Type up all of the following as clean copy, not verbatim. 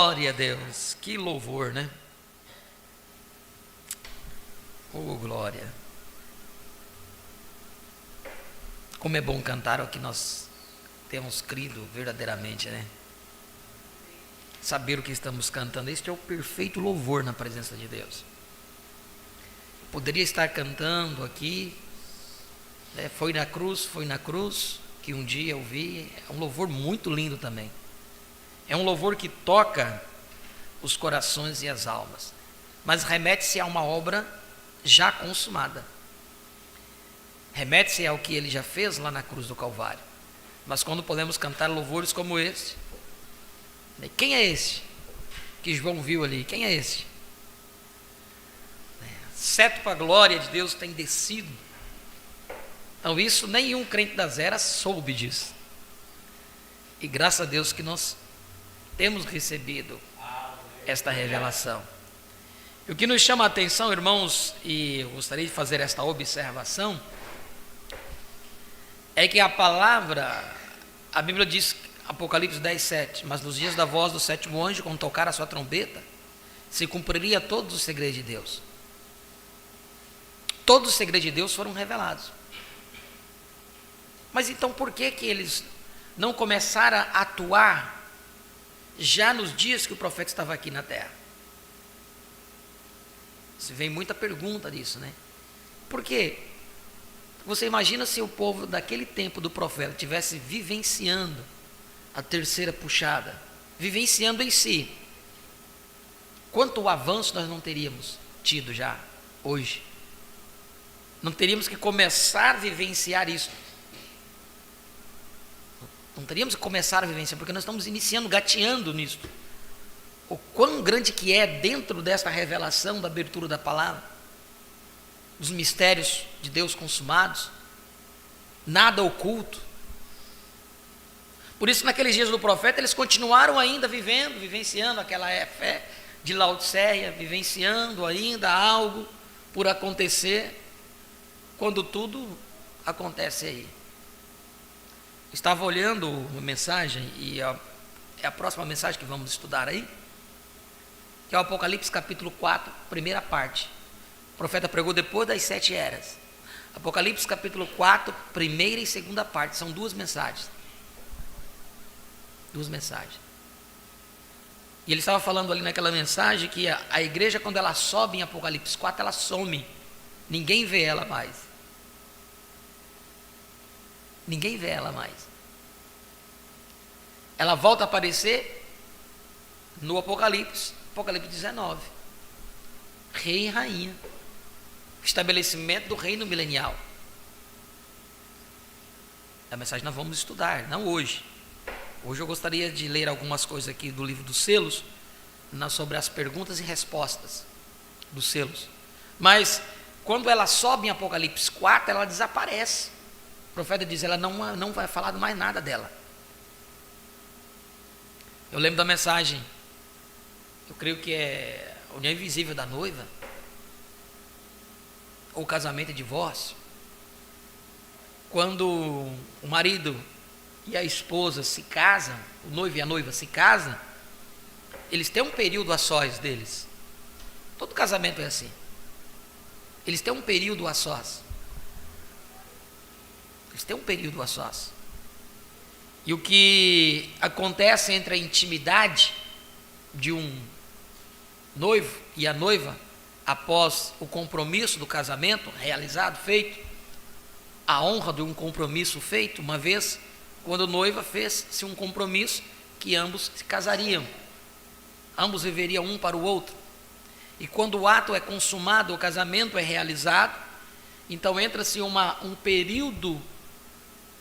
Glória a Deus, que louvor, né? Oh, glória. Como é bom cantar o que nós temos crido verdadeiramente, né? Saber o que estamos cantando, este é o perfeito louvor na presença de Deus. Poderia estar cantando aqui, né? Foi na cruz, que um dia eu vi, é um louvor muito lindo também. É um louvor que toca os corações e as almas, mas remete-se a uma obra já consumada. Remete-se ao que ele já fez lá na cruz do Calvário. Mas quando podemos cantar louvores como esse, quem é esse que João viu ali? Quem é esse? Cetro para a glória de Deus tem descido. Então isso nenhum crente das eras soube disso. E graças a Deus que nós temos recebido esta revelação. E o que nos chama a atenção, irmãos, e eu gostaria de fazer esta observação, é que a palavra, a Bíblia diz, Apocalipse 10:7, mas nos dias da voz do sétimo anjo, quando tocar a sua trombeta, se cumpriria todos os segredos de Deus. Todos os segredos de Deus foram revelados. Mas então por que eles não começaram a atuar já nos dias que o profeta estava aqui na terra? Se vem muita pergunta disso, né? Por quê? Você imagina se o povo daquele tempo do profeta tivesse vivenciando a terceira puxada, vivenciando em si, quanto avanço nós não teríamos tido já hoje? Não teríamos que começar a vivenciar isso. Não teríamos que começar a vivenciar, porque nós estamos iniciando, gateando nisso. O quão grande que é dentro desta revelação da abertura da palavra, dos mistérios de Deus consumados, nada oculto. Por isso, naqueles dias do profeta, eles continuaram ainda vivendo, vivenciando aquela fé de Laodiceia, vivenciando ainda algo por acontecer, quando tudo acontece aí. Estava olhando uma mensagem, e é a próxima mensagem que vamos estudar aí, que é o Apocalipse capítulo 4, primeira parte. O profeta pregou depois das 7 eras. Apocalipse capítulo 4, primeira e segunda parte, são duas mensagens. Duas mensagens. E ele estava falando ali naquela mensagem que a igreja, quando ela sobe em Apocalipse 4, ela some. Ninguém vê ela mais. Ninguém vê ela mais. Ela volta a aparecer no Apocalipse 19. Rei e rainha. Estabelecimento do reino milenial. A mensagem nós vamos estudar, não hoje. Hoje eu gostaria de ler algumas coisas aqui do livro dos selos, sobre as perguntas e respostas dos selos. Mas quando ela sobe em Apocalipse 4, ela desaparece. O profeta diz, ela não vai falar mais nada dela. Eu lembro da mensagem, eu creio que é a união invisível da noiva, ou casamento e divórcio. Quando o marido e a esposa se casam, o noivo e a noiva se casam, eles têm um período a sós deles. Todo casamento é assim. Eles têm um período a sós. Eles têm um período a sós. E o que acontece entre a intimidade de um noivo e a noiva, após o compromisso do casamento realizado, feito, a honra de um compromisso feito, uma vez, quando a noiva fez-se um compromisso que ambos se casariam, ambos viveriam um para o outro. E quando o ato é consumado, o casamento é realizado, então entra-se um período,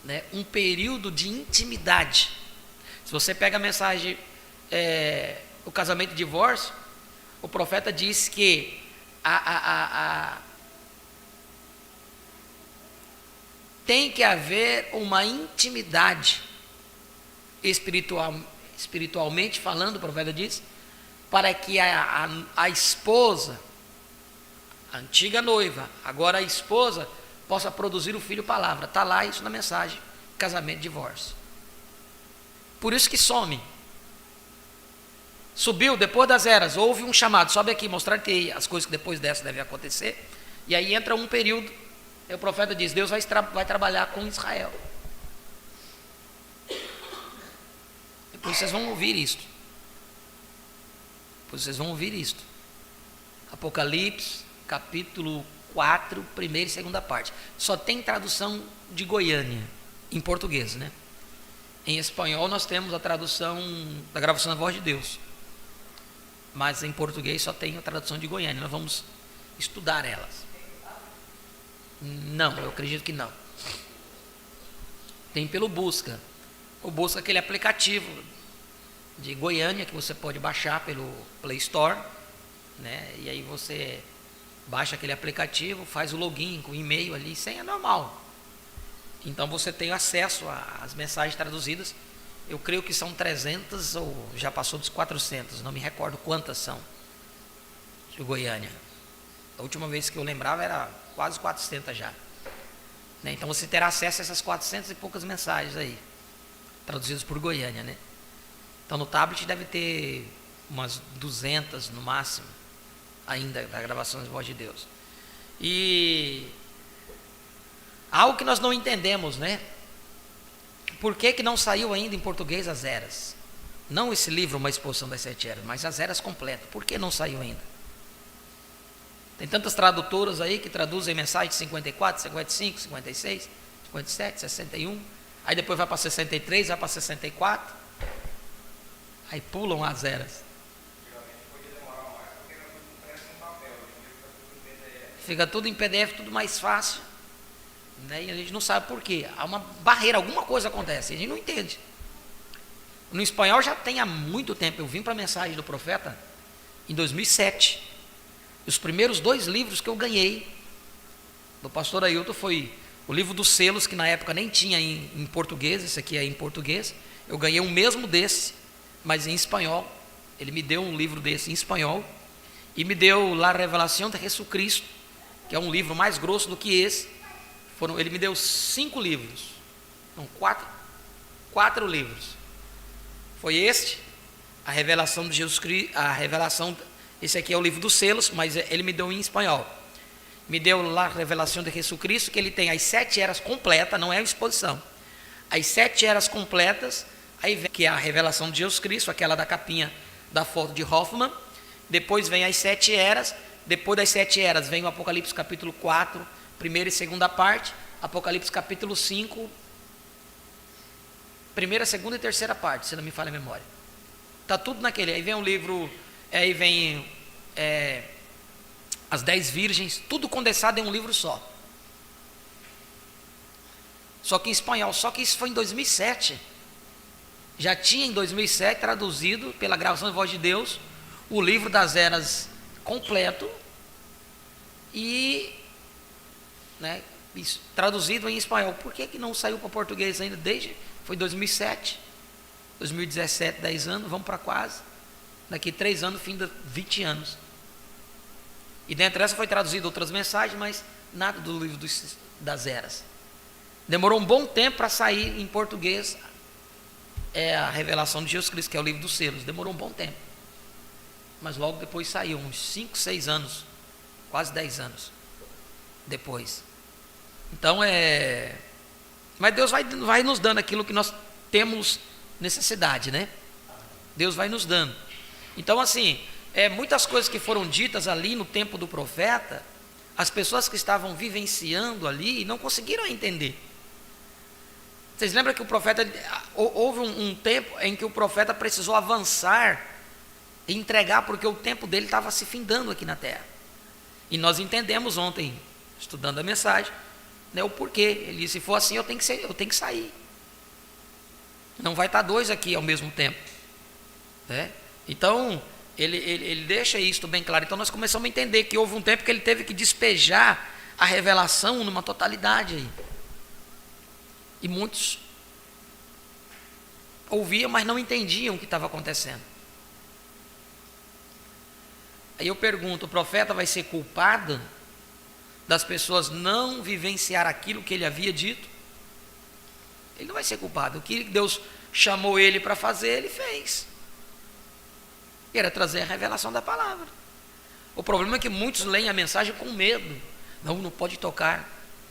né, um período de intimidade. Se você pega a mensagem, o casamento e divórcio, o profeta diz que tem que haver uma intimidade espiritualmente falando, o profeta diz, para que a esposa, a antiga noiva, agora a esposa, possa produzir o filho palavra. Está lá isso na mensagem, casamento e divórcio. Por isso que some. Subiu depois das eras, houve um chamado, sobe aqui, mostrar-te as coisas que depois dessa devem acontecer. E aí entra um período, e o profeta diz, Deus vai trabalhar com Israel. Depois vocês vão ouvir isto. Apocalipse, capítulo 4, primeira e segunda parte. Só tem tradução de Goiânia, em português, né? Em espanhol nós temos a tradução da gravação da Voz de Deus. Mas em português só tem a tradução de Goiânia. Nós vamos estudar elas. Não, eu acredito que não. Tem pelo Busca. O Busca é aquele aplicativo de Goiânia que você pode baixar pelo Play Store, né? E aí você baixa aquele aplicativo, faz o login com e-mail ali, senha normal. Então você tem acesso às mensagens traduzidas. Eu creio que são 300 ou já passou dos 400, não me recordo quantas são de Goiânia. A última vez que eu lembrava era quase 400 já, né? Então você terá acesso a essas 400 e poucas mensagens aí, traduzidas por Goiânia, né? Então no tablet deve ter umas 200 no máximo, ainda da gravação da Voz de Deus. E algo que nós não entendemos, né? Por que não saiu ainda em português as eras? Não esse livro, Uma Exposição das 7 Eras, mas as eras completas. Por que não saiu ainda? Tem tantas tradutoras aí que traduzem mensagem de 54, 55, 56, 57, 61. Aí depois vai para 63, vai para 64. Aí pulam as eras. Fica tudo em PDF, tudo mais fácil, né? E a gente não sabe por quê. Há uma barreira, alguma coisa acontece, a gente não entende. No espanhol já tem há muito tempo. Eu vim para a mensagem do profeta em 2007. Os primeiros 2 livros que eu ganhei do pastor Ailton foi o livro dos selos, que na época nem tinha em português. Esse aqui é em português. Eu ganhei um mesmo desse, mas em espanhol. Ele me deu um livro desse em espanhol e me deu La Revelación de Jesucristo, que é um livro mais grosso do que esse. Ele me deu 5 livros, não, 4 livros. Foi este, a revelação de Jesus Cristo, esse aqui é o livro dos selos, mas ele me deu em espanhol. Me deu lá a revelação de Jesus Cristo, que ele tem as 7 eras completas, não é a exposição. As 7 eras completas, aí vem que é a revelação de Jesus Cristo, aquela da capinha da foto de Hoffman. Depois vem as 7 eras. Depois das 7 eras vem o Apocalipse capítulo 4, primeira e segunda parte. Apocalipse capítulo 5, primeira, segunda e terceira parte, se não me falha a memória. Está tudo naquele. Aí vem um livro, aí vem as 10 virgens, tudo condensado em um livro só. Só que em espanhol, só que isso foi em 2007. Já tinha em 2007 traduzido pela gravação da Voz de Deus o livro das eras completo e, né, isso, traduzido em espanhol. Por que não saiu para português ainda? Foi 2007, 2017, 10 anos, vamos para quase. Daqui 3 anos, fim de 20 anos. E dentro dessa foi traduzido outras mensagens, mas nada do livro das eras. Demorou um bom tempo para sair em português a revelação de Jesus Cristo, que é o livro dos selos. Demorou um bom tempo. Mas logo depois saiu, uns 5, 6 anos, quase 10 anos depois. Então mas Deus vai nos dando aquilo que nós temos necessidade, né? Deus vai nos dando. Então assim, muitas coisas que foram ditas ali no tempo do profeta, as pessoas que estavam vivenciando ali não conseguiram entender. Vocês lembram que o profeta, houve um tempo em que o profeta precisou avançar e entregar, porque o tempo dele estava se findando aqui na terra. E nós entendemos ontem, estudando a mensagem, né, o porquê. Ele disse: se for assim, eu tenho que sair. Não vai estar 2 aqui ao mesmo tempo, né? Então ele deixa isso bem claro. Então nós começamos a entender que houve um tempo que ele teve que despejar a revelação numa totalidade aí. E muitos ouviam, mas não entendiam o que estava acontecendo. Aí eu pergunto: o profeta vai ser culpado das pessoas não vivenciar aquilo que ele havia dito? Ele não vai ser culpado. O que Deus chamou ele para fazer, ele fez. que era trazer a revelação da palavra. O problema é que muitos leem a mensagem com medo. Não pode tocar.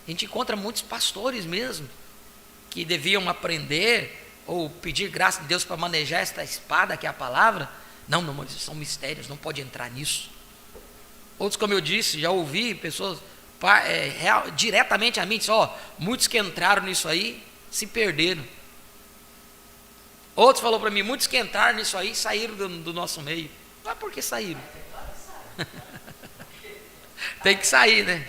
A gente encontra muitos pastores mesmo, que deviam aprender ou pedir graça de Deus para manejar esta espada que é a palavra. Não, são mistérios, não pode entrar nisso. Outros, como eu disse, já ouvi pessoas diretamente a mim, dizem, muitos que entraram nisso aí se perderam. Outros falou para mim, muitos que entraram nisso aí saíram do nosso meio. Mas por que saíram? Tem que sair, né?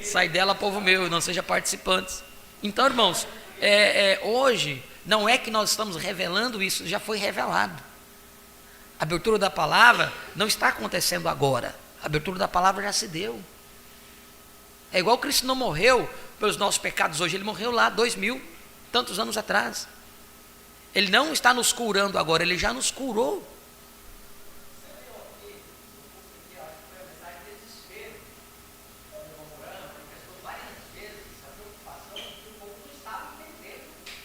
Sai dela, povo meu, não seja participantes. Então, irmãos, hoje não é que nós estamos revelando isso, já foi revelado. A abertura da palavra não está acontecendo agora. A abertura da palavra já se deu. É igual Cristo não morreu pelos nossos pecados hoje, ele morreu lá 2000 tantos anos atrás. Ele não está nos curando agora, ele já nos curou.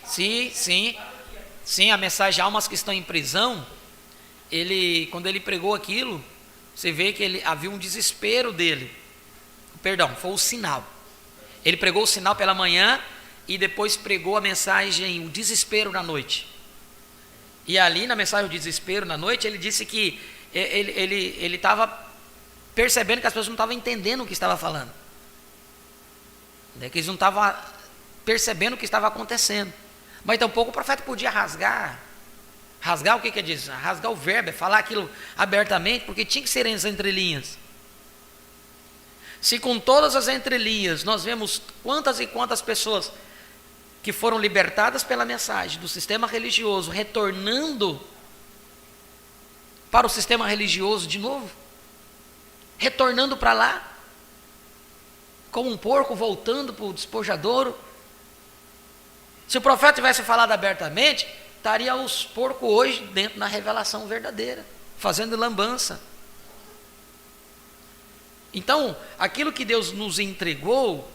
Sim, a mensagem Almas que estão em prisão, quando ele pregou aquilo, você vê que havia um desespero dele. Perdão, foi o sinal. Ele pregou o sinal pela manhã e depois pregou a mensagem, o desespero na noite. E ali na mensagem, o desespero na noite, ele disse que ele estava percebendo que as pessoas não estavam entendendo o que estava falando. Que eles não estavam percebendo o que estava acontecendo. Mas tampouco o profeta podia rasgar. Rasgar o que quer dizer? Rasgar o verbo, falar aquilo abertamente, porque tinha que ser nas entrelinhas. Se com todas as entrelinhas nós vemos quantas e quantas pessoas que foram libertadas pela mensagem do sistema religioso, retornando para o sistema religioso de novo, retornando para lá, como um porco voltando para o despojadouro. Se o profeta tivesse falado abertamente, estaria os porcos hoje dentro da revelação verdadeira, fazendo lambança. Então, aquilo que Deus nos entregou,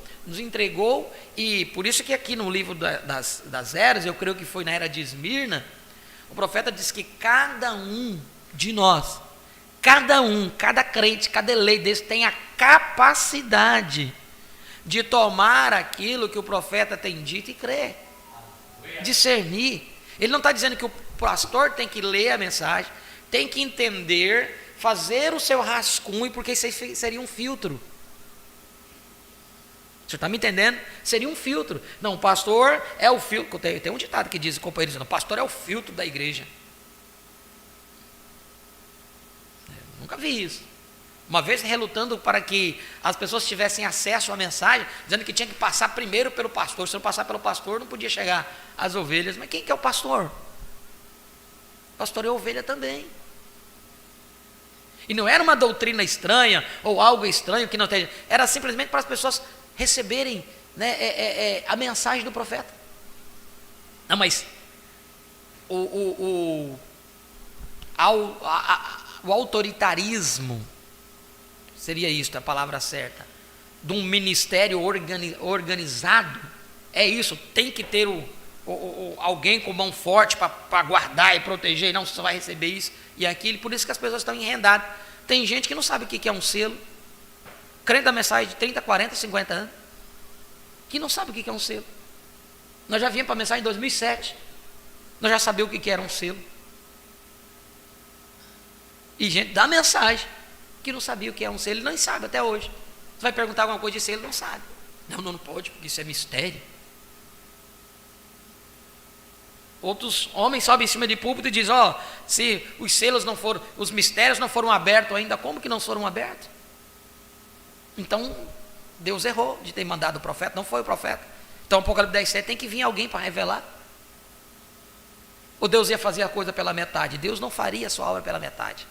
e por isso que aqui no livro das eras, eu creio que foi na era de Esmirna, o profeta diz que cada um de nós, cada crente, cada eleito desse tem a capacidade de tomar aquilo que o profeta tem dito e crer, discernir. Ele não está dizendo que o pastor tem que ler a mensagem, tem que entender, fazer o seu rascunho, porque isso seria um filtro. Você está me entendendo? Seria um filtro. Não, o pastor é o filtro. Tem um ditado que diz, companheiros, o pastor é o filtro da igreja. Eu nunca vi isso. Uma vez relutando para que as pessoas tivessem acesso à mensagem, dizendo que tinha que passar primeiro pelo pastor. Se não passar pelo pastor, não podia chegar às ovelhas. Mas quem que é o pastor? O pastor é ovelha também. E não era uma doutrina estranha ou algo estranho que não tem. Era simplesmente para as pessoas receberem, né, a mensagem do profeta. Não, mas o autoritarismo, seria isso a palavra certa, de um ministério organizado, é isso, tem que ter alguém com mão forte para guardar e proteger, não, você só vai receber isso e aquilo, por isso que as pessoas estão enredadas. Tem gente que não sabe o que é um selo, crente da mensagem de 30, 40, 50 anos, que não sabe o que é um selo. Nós já viemos para a mensagem em 2007, nós já sabíamos o que era um selo. E gente da mensagem que não sabia o que é um selo, ele não sabe até hoje. Você vai perguntar alguma coisa de selo, ele não sabe. Não pode, porque isso é mistério. Outros homens sobem em cima de púlpito e dizem, se os selos não foram, os mistérios não foram abertos ainda, como que não foram abertos? Então, Deus errou de ter mandado o profeta, não foi o profeta. Então, Apocalipse 10:7 tem que vir alguém para revelar. Ou Deus ia fazer a coisa pela metade? Deus não faria a sua obra pela metade.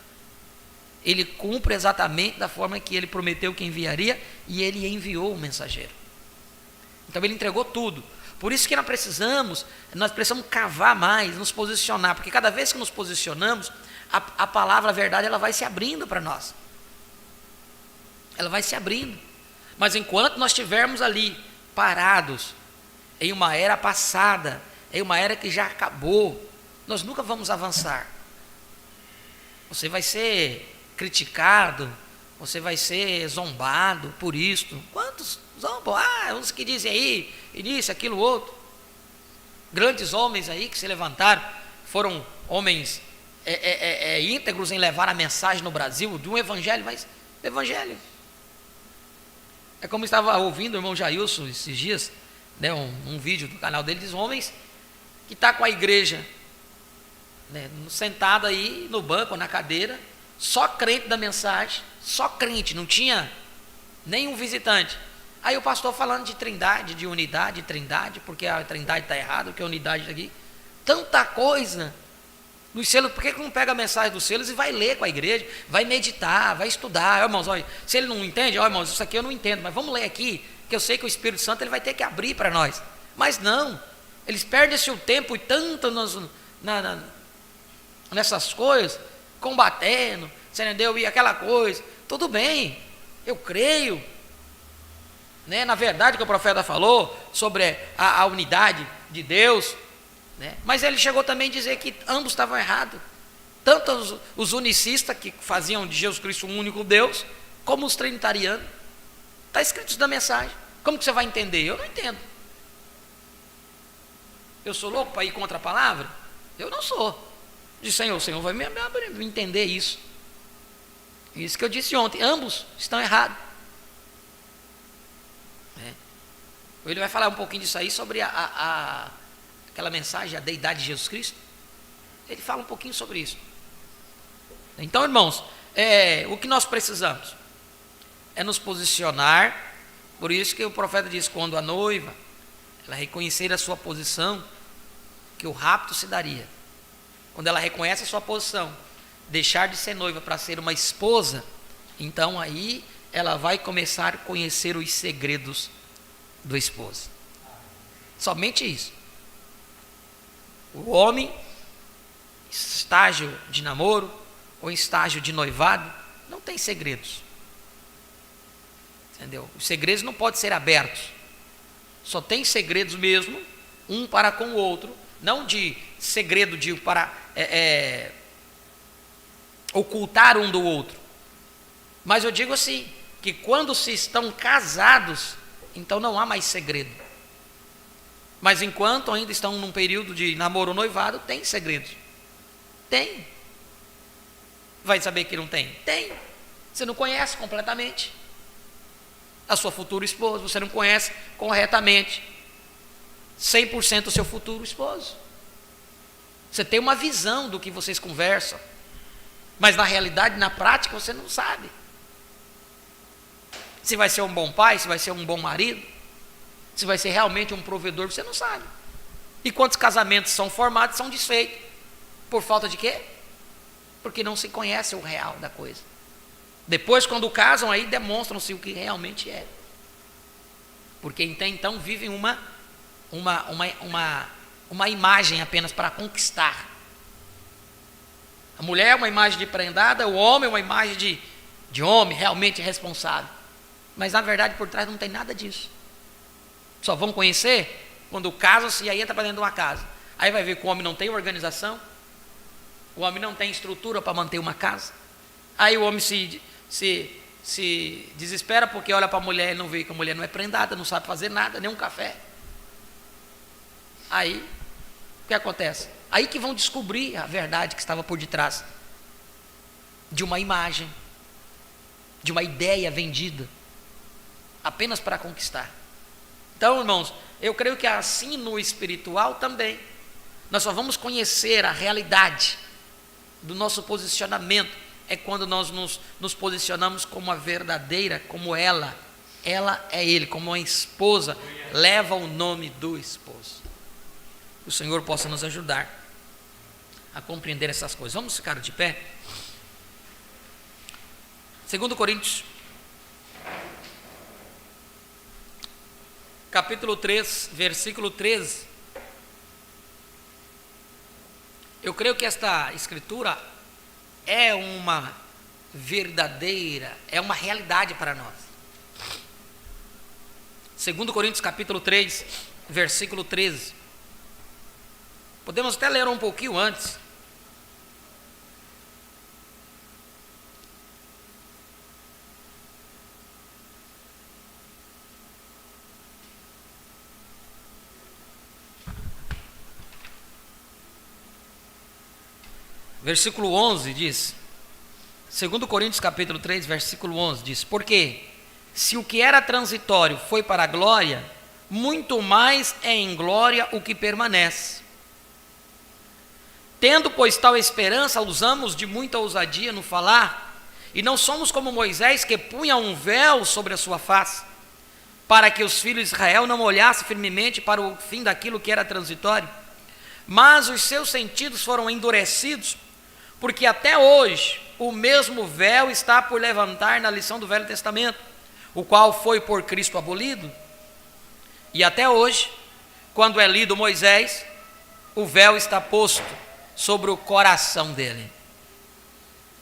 Ele cumpre exatamente da forma que ele prometeu que enviaria, e ele enviou o mensageiro. Então ele entregou tudo. Por isso que nós precisamos cavar mais, nos posicionar, porque cada vez que nos posicionamos, a palavra, a verdade, ela vai se abrindo para nós. Ela vai se abrindo. Mas enquanto nós estivermos ali, parados, em uma era passada, em uma era que já acabou, nós nunca vamos avançar. você vai ser criticado, você vai ser zombado por isto. Quantos zombam? Uns que dizem aí, isso, aquilo, outro. Grandes homens aí que se levantaram, foram homens íntegros em levar a mensagem no Brasil, de um evangelho, mas evangelho. É como estava ouvindo o irmão Jailson esses dias, né, um vídeo do canal dele, diz homens que está com a igreja, né, sentado aí no banco, na cadeira, só crente da mensagem, só crente, não tinha nenhum visitante. Aí o pastor falando de trindade, de unidade, trindade, porque a trindade está errada, porque a unidade está aqui. Tanta coisa nos selos. Por que não pega a mensagem dos selos e vai ler com a igreja, vai meditar, vai estudar? Irmãos, olha, se ele não entende, irmãos, isso aqui eu não entendo, mas vamos ler aqui, que eu sei que o Espírito Santo ele vai ter que abrir para nós. Mas não, eles perdem seu tempo e tanto nessas coisas, combatendo, você entendeu? E aquela coisa, tudo bem, eu creio, né? Na verdade que o profeta falou sobre a unidade de Deus, né? Mas ele chegou também a dizer que ambos estavam errados, tanto os unicistas que faziam de Jesus Cristo um único Deus, como os trinitarianos. Está escrito isso na mensagem. Como que você vai entender? Eu não entendo. Eu sou louco para ir contra a palavra? Eu não sou. Diz Senhor, o Senhor vai me entender isso. Isso que eu disse ontem, ambos estão errados. Ele vai falar um pouquinho disso aí, sobre aquela mensagem, a deidade de Jesus Cristo. Ele fala um pouquinho sobre isso. Então, irmãos, o que nós precisamos é nos posicionar. Por isso que o profeta diz, quando a noiva ela reconhecer a sua posição, que o rapto se daria. Quando ela reconhece a sua posição, deixar de ser noiva para ser uma esposa, então aí ela vai começar a conhecer os segredos do esposo. Somente isso. O homem, estágio de namoro ou estágio de noivado, não tem segredos. Entendeu? Os segredos não podem ser abertos. Só tem segredos mesmo, um para com o outro, não de segredo para ocultar um do outro. Mas eu digo assim, que quando se estão casados, então não há mais segredo. Mas enquanto ainda estão num período de namoro ou noivado, tem segredos. Tem. Vai saber que não tem? Tem. Você não conhece completamente a sua futura esposa, você não conhece corretamente 100% o seu futuro esposo. Você tem uma visão do que vocês conversam, mas na realidade, na prática, você não sabe se vai ser um bom pai, se vai ser um bom marido, se vai ser realmente um provedor, você não sabe. E quantos casamentos são formados, são desfeitos por falta de quê? Porque não se conhece o real da coisa. Depois, quando casam, aí demonstram-se o que realmente é. Porque então vivem uma imagem apenas para conquistar. A mulher é uma imagem de prendada, o homem é uma imagem de homem realmente responsável. Mas na verdade por trás não tem nada disso. Só vão conhecer quando casam-se e aí entra para dentro de uma casa. Aí vai ver que o homem não tem organização, o homem não tem estrutura para manter uma casa. Aí o homem se desespera porque olha para a mulher e não vê que a mulher não é prendada, não sabe fazer nada, nem um café. Aí, o que acontece? Aí que vão descobrir a verdade que estava por detrás de uma imagem, de uma ideia vendida, apenas para conquistar. Então, irmãos, eu creio que assim no espiritual também, nós só vamos conhecer a realidade do nosso posicionamento, é quando nós nos posicionamos como a verdadeira, como ela é ele, como uma esposa, leva o nome do esposo. Que o Senhor possa nos ajudar a compreender essas coisas. Vamos ficar de pé? 2 Coríntios, capítulo 3, versículo 13. Eu creio que esta escritura é uma verdadeira, é uma realidade para nós. 2 Coríntios capítulo 3, versículo 13. Podemos até ler um pouquinho antes. versículo 11 diz, 2 Coríntios capítulo 3, versículo 11 diz, porque se o que era transitório foi para a glória, muito mais é em glória o que permanece. Tendo, pois, tal esperança, usamos de muita ousadia no falar, e não somos como Moisés, que punha um véu sobre a sua face, para que os filhos de Israel não olhassem firmemente para o fim daquilo que era transitório, mas os seus sentidos foram endurecidos, porque até hoje o mesmo véu está por levantar na lição do Velho Testamento, o qual foi por Cristo abolido. E até hoje, quando é lido Moisés, o véu está posto sobre o coração dele.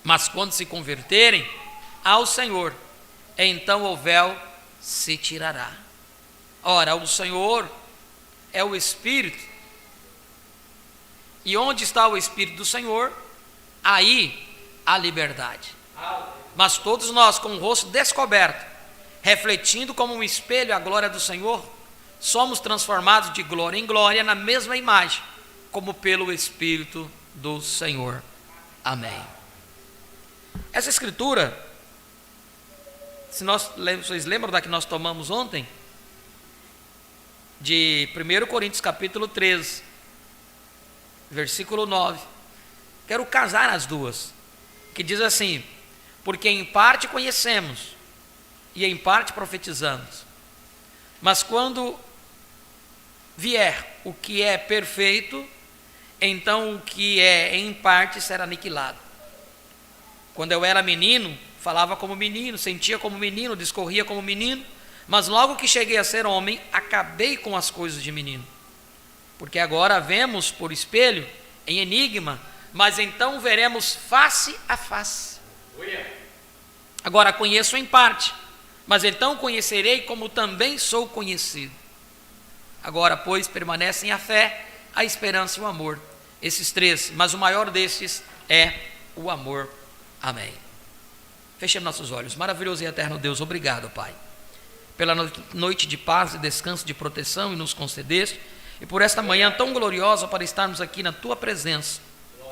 Mas quando se converterem ao Senhor, então o véu se tirará. Ora, o Senhor é o Espírito, e onde está o Espírito do Senhor, aí há liberdade. Mas todos nós, com o rosto descoberto, refletindo como um espelho a glória do Senhor, somos transformados de glória em glória na mesma imagem, como pelo Espírito do Senhor. Amém. Essa escritura, vocês lembram da que nós tomamos ontem? De 1 Coríntios capítulo 13, versículo 9. Quero casar as duas, que diz assim, porque em parte conhecemos, e em parte profetizamos, mas quando vier o que é perfeito, então o que é em parte será aniquilado. Quando eu era menino, falava como menino, sentia como menino, discorria como menino, mas logo que cheguei a ser homem, acabei com as coisas de menino. Porque agora vemos por espelho, em enigma, mas então veremos face a face. Agora conheço em parte, mas então conhecerei como também sou conhecido. Agora, pois, permanecem a fé, a esperança e o amor. Esses três, mas o maior destes é o amor. Amém. Fechemos nossos olhos. Maravilhoso e eterno Deus, obrigado, Pai, pela noite de paz e descanso, de proteção e nos concedeste, e por esta manhã tão gloriosa para estarmos aqui na Tua presença.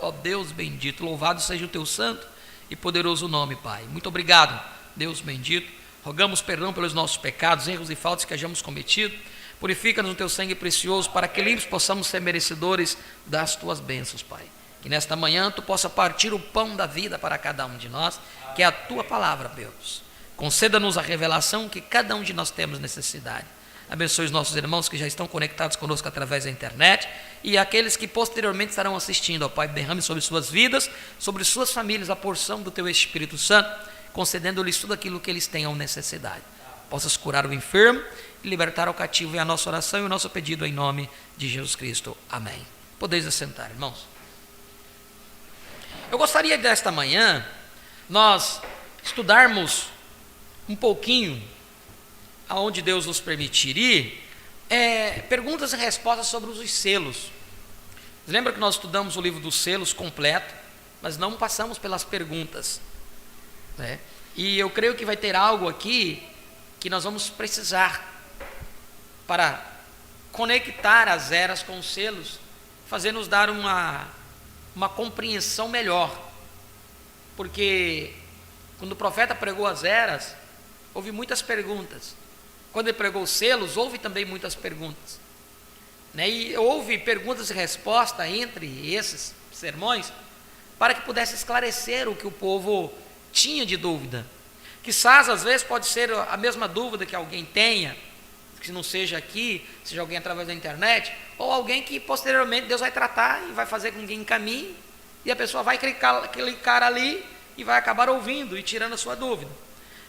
Ó Deus bendito, louvado seja o Teu santo e poderoso nome, Pai. Muito obrigado, Deus bendito. Rogamos perdão pelos nossos pecados, erros e faltas que hayamos cometido. Purifica-nos no Teu sangue precioso, para que limpos possamos ser merecedores das Tuas bênçãos, Pai. Que nesta manhã Tu possa partir o pão da vida para cada um de nós, que é a Tua palavra, Deus. Conceda-nos a revelação que cada um de nós temos necessidade. Abençoe os nossos irmãos que já estão conectados conosco através da internet e aqueles que posteriormente estarão assistindo. Ó Pai, derrame sobre suas vidas, sobre suas famílias a porção do Teu Espírito Santo, concedendo-lhes tudo aquilo que eles tenham necessidade. Possas curar o enfermo e libertar o cativo. É a nossa oração e o nosso pedido em nome de Jesus Cristo. Amém. Podeis assentar, irmãos. Eu gostaria desta manhã nós estudarmos um pouquinho, aonde Deus nos permitir ir, perguntas e respostas sobre os selos. Lembra que nós estudamos o livro dos selos completo, mas não passamos pelas perguntas, né? E eu creio que vai ter algo aqui que nós vamos precisar para conectar as eras com os selos, fazer-nos dar uma compreensão melhor, porque quando o profeta pregou as eras, houve muitas perguntas. Quando ele pregou os selos, houve também muitas perguntas, né? E houve perguntas e respostas entre esses sermões, para que pudesse esclarecer o que o povo tinha de dúvida. Quizás, às vezes, pode ser a mesma dúvida que alguém tenha, que não seja aqui, seja alguém através da internet, ou alguém que posteriormente Deus vai tratar e vai fazer com que encaminhe, e a pessoa vai clicar ali e vai acabar ouvindo e tirando a sua dúvida.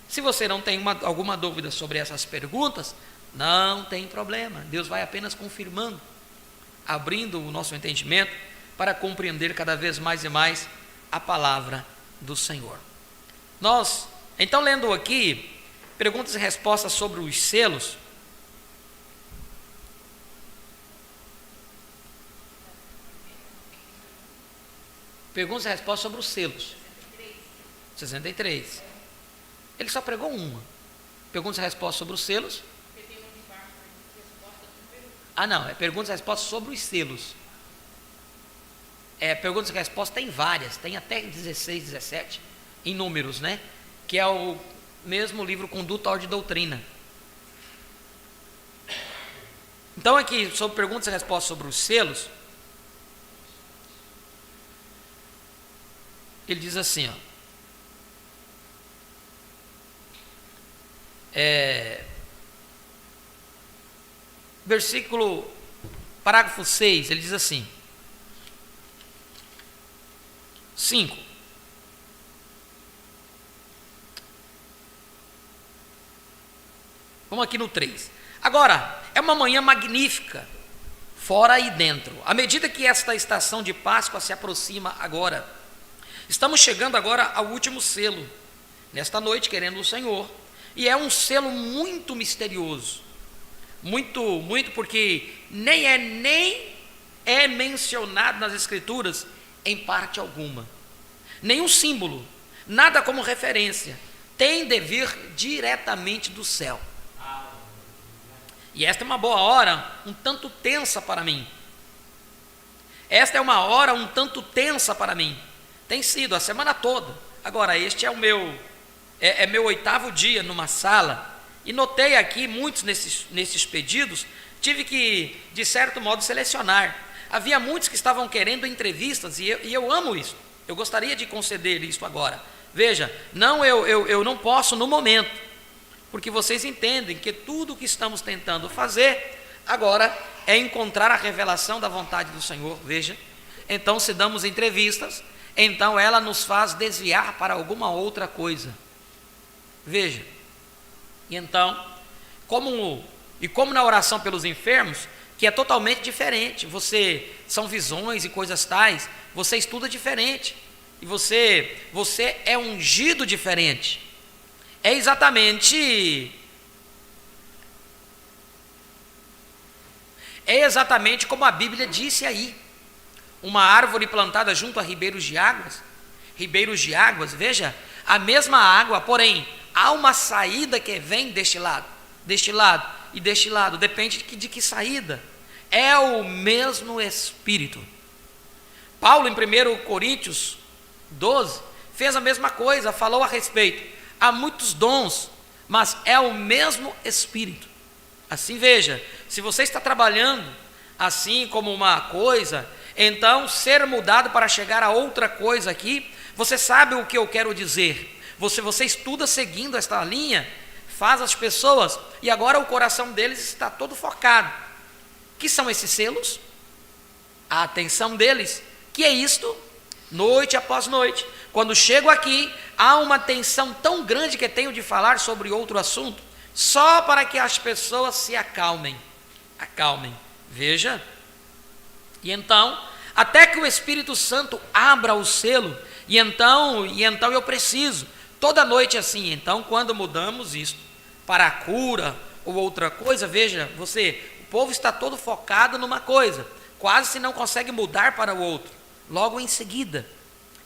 Se você não tem alguma dúvida sobre essas perguntas, não tem problema. Deus vai apenas confirmando, abrindo o nosso entendimento para compreender cada vez mais e mais a palavra do Senhor. Nós, então, lendo aqui, perguntas e respostas sobre os selos. Perguntas e respostas sobre os selos. 63. Ele só pregou uma. Perguntas e respostas sobre os selos. Ah, não, é perguntas e respostas sobre os selos. perguntas e respostas, tem várias, tem até 16, 17, em números, né? Que é o mesmo livro Conduta, Ordem e Doutrina. Então aqui, sobre perguntas e respostas sobre os selos, ele diz assim, ó, parágrafo 6, ele diz assim, 5. Vamos aqui no 3. Agora, é uma manhã magnífica, fora e dentro. À medida que esta estação de Páscoa se aproxima agora, estamos chegando agora ao último selo, nesta noite, querendo o Senhor, e é um selo muito misterioso, muito porque nem é mencionado nas Escrituras em parte alguma, nenhum símbolo, nada como referência, tem de vir diretamente do céu. E esta é uma boa hora, um tanto tensa para mim. Esta é uma hora um tanto tensa para mim. Tem sido a semana toda. Agora, este é o meu 8º dia numa sala. E notei aqui muitos nesses pedidos, tive que, de certo modo, selecionar. Havia muitos que estavam querendo entrevistas, e eu amo isso. Eu gostaria de conceder isso agora. Veja, eu não posso no momento, porque vocês entendem que tudo o que estamos tentando fazer agora é encontrar a revelação da vontade do Senhor. Veja, então se damos entrevistas, então ela nos faz desviar para alguma outra coisa. Veja, e então, como na oração pelos enfermos, que é totalmente diferente, são visões e coisas tais, você estuda diferente, e você é ungido diferente. É exatamente como a Bíblia disse aí, uma árvore plantada junto a ribeiros de águas, veja, a mesma água, porém, há uma saída que vem deste lado e deste lado, depende de que saída, é o mesmo Espírito. Paulo, em 1 Coríntios 12, fez a mesma coisa, falou a respeito. Há muitos dons, mas é o mesmo Espírito. Assim, veja, se você está trabalhando assim como uma coisa, então ser mudado para chegar a outra coisa aqui, você sabe o que eu quero dizer. Você estuda seguindo esta linha, faz as pessoas, e agora o coração deles está todo focado. Que são esses selos? A atenção deles, que é isto? Noite após noite, quando chego aqui, há uma tensão tão grande que tenho de falar sobre outro assunto, só para que as pessoas se acalmem, veja, e então, até que o Espírito Santo abra o selo, e então eu preciso, toda noite assim, então quando mudamos isto, para a cura, ou outra coisa, veja, o povo está todo focado numa coisa, quase se não consegue mudar para o outro, logo em seguida,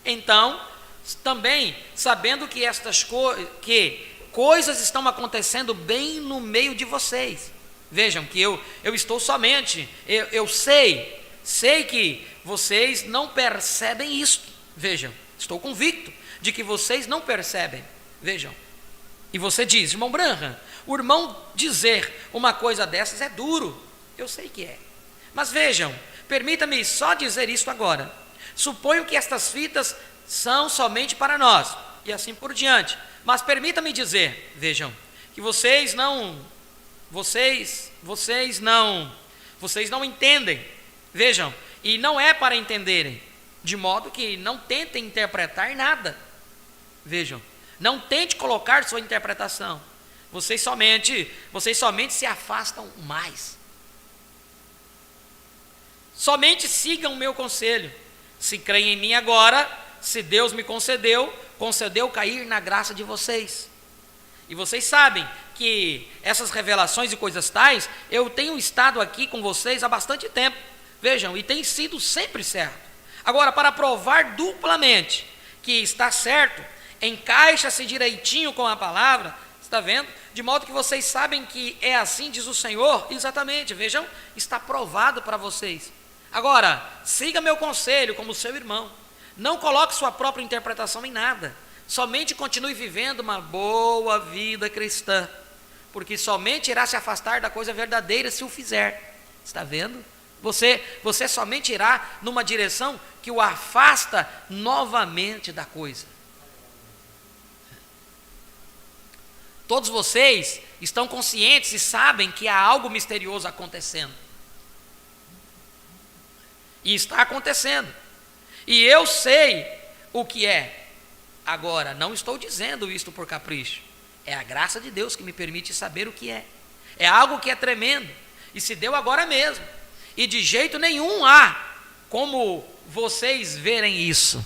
então, também sabendo que coisas estão acontecendo bem no meio de vocês. Vejam que eu estou somente, eu sei que vocês não percebem isso. Vejam, estou convicto de que vocês não percebem. Vejam, e você diz, irmão Branham, o irmão dizer uma coisa dessas é duro. Eu sei que é. Mas vejam, permita-me só dizer isso agora. Suponho que estas fitas são somente para nós, e assim por diante. Mas permita-me dizer, vejam, que vocês não entendem, vejam, e não é para entenderem, de modo que não tentem interpretar nada, vejam, não tente colocar sua interpretação, vocês somente se afastam mais, somente sigam o meu conselho, se creem em mim agora, se Deus me concedeu cair na graça de vocês. E vocês sabem que essas revelações e coisas tais, eu tenho estado aqui com vocês há bastante tempo. Vejam, e tem sido sempre certo. Agora, para provar duplamente que está certo, encaixa-se direitinho com a palavra, está vendo? De modo que vocês sabem que é assim, diz o Senhor, exatamente, vejam, está provado para vocês. Agora, siga meu conselho como seu irmão. Não coloque sua própria interpretação em nada. Somente continue vivendo uma boa vida cristã, porque somente irá se afastar da coisa verdadeira se o fizer. Está vendo? Você somente irá numa direção que o afasta novamente da coisa. Todos vocês estão conscientes e sabem que há algo misterioso acontecendo. E está acontecendo. E eu sei o que é. Agora, não estou dizendo isto por capricho. É a graça de Deus que me permite saber o que é. É algo que é tremendo. E se deu agora mesmo. E de jeito nenhum há como vocês verem isso.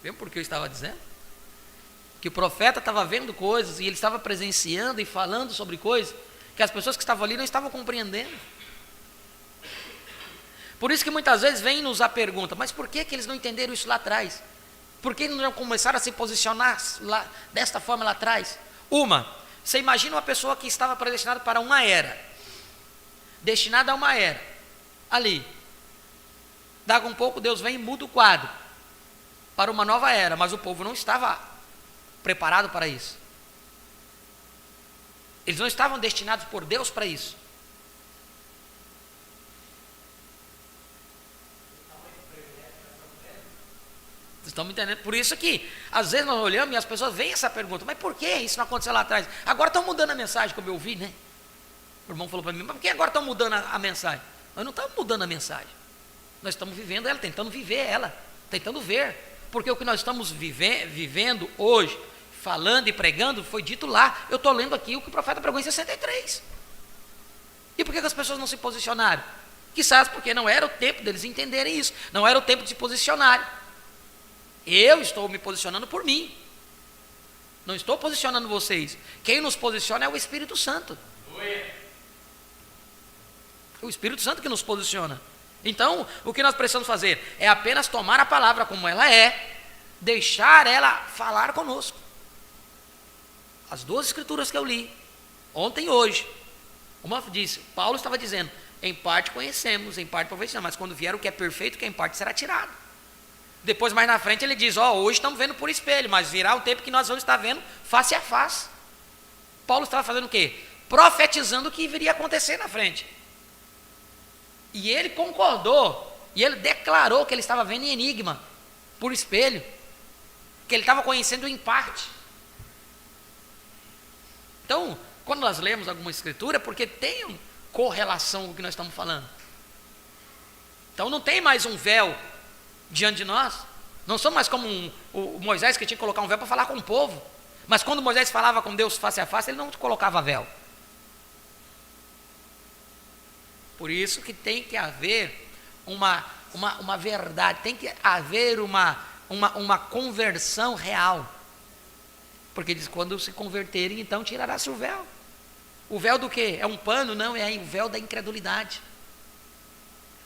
Viu por que eu estava dizendo? Que o profeta estava vendo coisas e ele estava presenciando e falando sobre coisas que as pessoas que estavam ali não estavam compreendendo. Por isso que muitas vezes vem-nos a pergunta, mas por que eles não entenderam isso lá atrás? Por que eles não começaram a se posicionar lá, desta forma lá atrás? Você imagina uma pessoa que estava predestinada para uma era, destinada a uma era, ali. Daqui um pouco Deus vem e muda o quadro para uma nova era, mas o povo não estava preparado para isso. Eles não estavam destinados por Deus para isso. Vocês estão me entendendo? Por isso que, às vezes nós olhamos e as pessoas veem essa pergunta, mas por que isso não aconteceu lá atrás? Agora estão mudando a mensagem, como eu vi, né? O irmão falou para mim, mas por que agora estão mudando a mensagem? Nós não estamos mudando a mensagem. Nós estamos vivendo ela, tentando viver ela, tentando ver. Porque o que nós estamos vivendo hoje, falando e pregando, foi dito lá. Eu estou lendo aqui o que o profeta pregou em 63. E por que as pessoas não se posicionaram? Quizás porque não era o tempo deles entenderem isso. Não era o tempo de se posicionarem. Eu estou me posicionando por mim. Não estou posicionando vocês. Quem nos posiciona é o Espírito Santo. É o Espírito Santo que nos posiciona. Então, o que nós precisamos fazer é apenas tomar a palavra como ela é, deixar ela falar conosco. As duas escrituras que eu li, ontem e hoje, uma disse, Paulo estava dizendo, em parte conhecemos, em parte profetizamos, mas quando vier o que é perfeito, que em parte será tirado. Depois, mais na frente, ele diz, hoje estamos vendo por espelho, mas virá o tempo que nós vamos estar vendo face a face. Paulo estava fazendo o quê? Profetizando o que viria a acontecer na frente. E ele concordou, e ele declarou que ele estava vendo em enigma, por espelho, que ele estava conhecendo em parte. Então, quando nós lemos alguma escritura, é porque tem correlação com o que nós estamos falando. Então não tem mais um véu diante de nós. Não somos mais como o Moisés, que tinha que colocar um véu para falar com o povo. Mas quando Moisés falava com Deus face a face, ele não colocava véu. Por isso que tem que haver uma verdade, tem que haver uma conversão real. Porque diz, quando se converterem, então tirará-se o véu. O véu do quê? É um pano? Não, é o véu da incredulidade.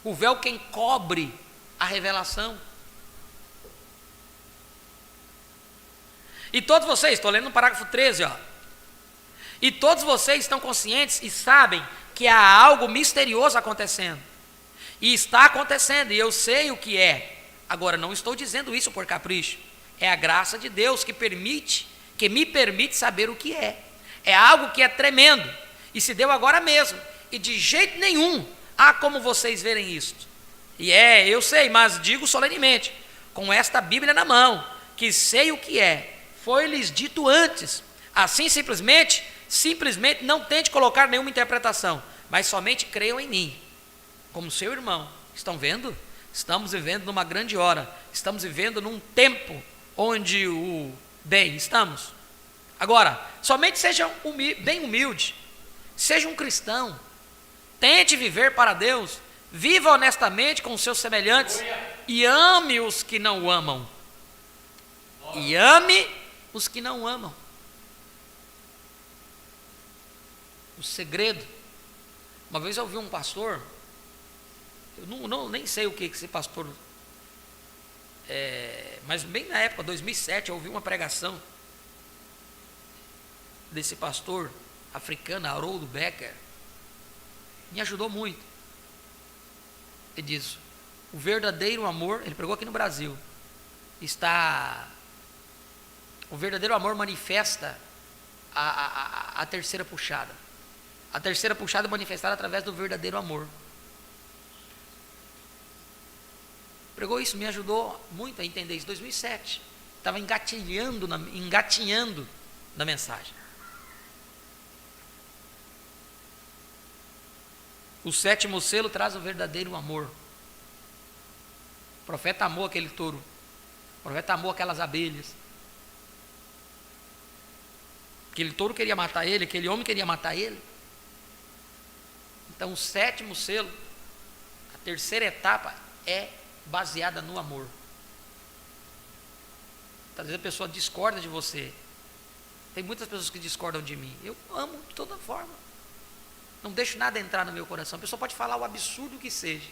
O véu que encobre a revelação. E todos vocês, estou lendo no parágrafo 13, e todos vocês estão conscientes e sabem que há algo misterioso acontecendo. E está acontecendo, e eu sei o que é. Agora, não estou dizendo isso por capricho. É a graça de Deus que me permite saber o que é. É algo que é tremendo, e se deu agora mesmo, e de jeito nenhum há como vocês verem isto. E eu sei, mas digo solenemente, com esta Bíblia na mão, que sei o que é, foi-lhes dito antes. Assim simplesmente não tente colocar nenhuma interpretação, mas somente creiam em mim, como seu irmão. Estão vendo? Estamos vivendo numa grande hora, estamos vivendo num tempo onde estamos. Agora, somente seja bem humilde, seja um cristão, tente viver para Deus, viva honestamente com os seus semelhantes e ame os que não o amam. E ame os que não o amam. O segredo. Uma vez eu ouvi um pastor, eu nem sei o que esse pastor, mas bem na época, 2007, eu ouvi uma pregação desse pastor africano, Haroldo Becker, me ajudou muito. Ele diz: o verdadeiro amor, ele pregou aqui no Brasil, o verdadeiro amor manifesta a terceira puxada. A terceira puxada é manifestada através do verdadeiro amor. Pregou isso, me ajudou muito a entender isso. 2007, estava engatinhando na mensagem. O sétimo selo traz o verdadeiro amor. O profeta amou aquele touro. O profeta amou aquelas abelhas. Aquele touro queria matar ele, aquele homem queria matar ele. Então o sétimo selo, a terceira etapa, é baseada no amor. Às vezes a pessoa discorda de você. Tem muitas pessoas que discordam de mim. Eu amo de toda forma. Não deixo nada entrar no meu coração. A pessoa pode falar o absurdo que seja.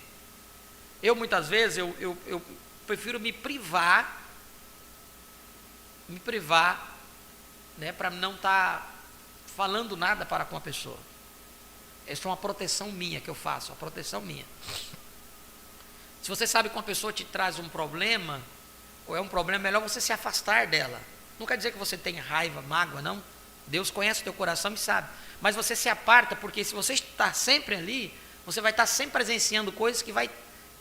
Eu muitas vezes, eu prefiro me privar, né, para não estar falando nada para com a pessoa. Essa é uma proteção minha que eu faço, uma proteção minha. Se você sabe que uma pessoa te traz um problema, ou é um problema, é melhor você se afastar dela. Não quer dizer que você tenha raiva, mágoa, não. Deus conhece o teu coração e sabe. Mas você se aparta, porque se você está sempre ali, você vai estar sempre presenciando coisas que vai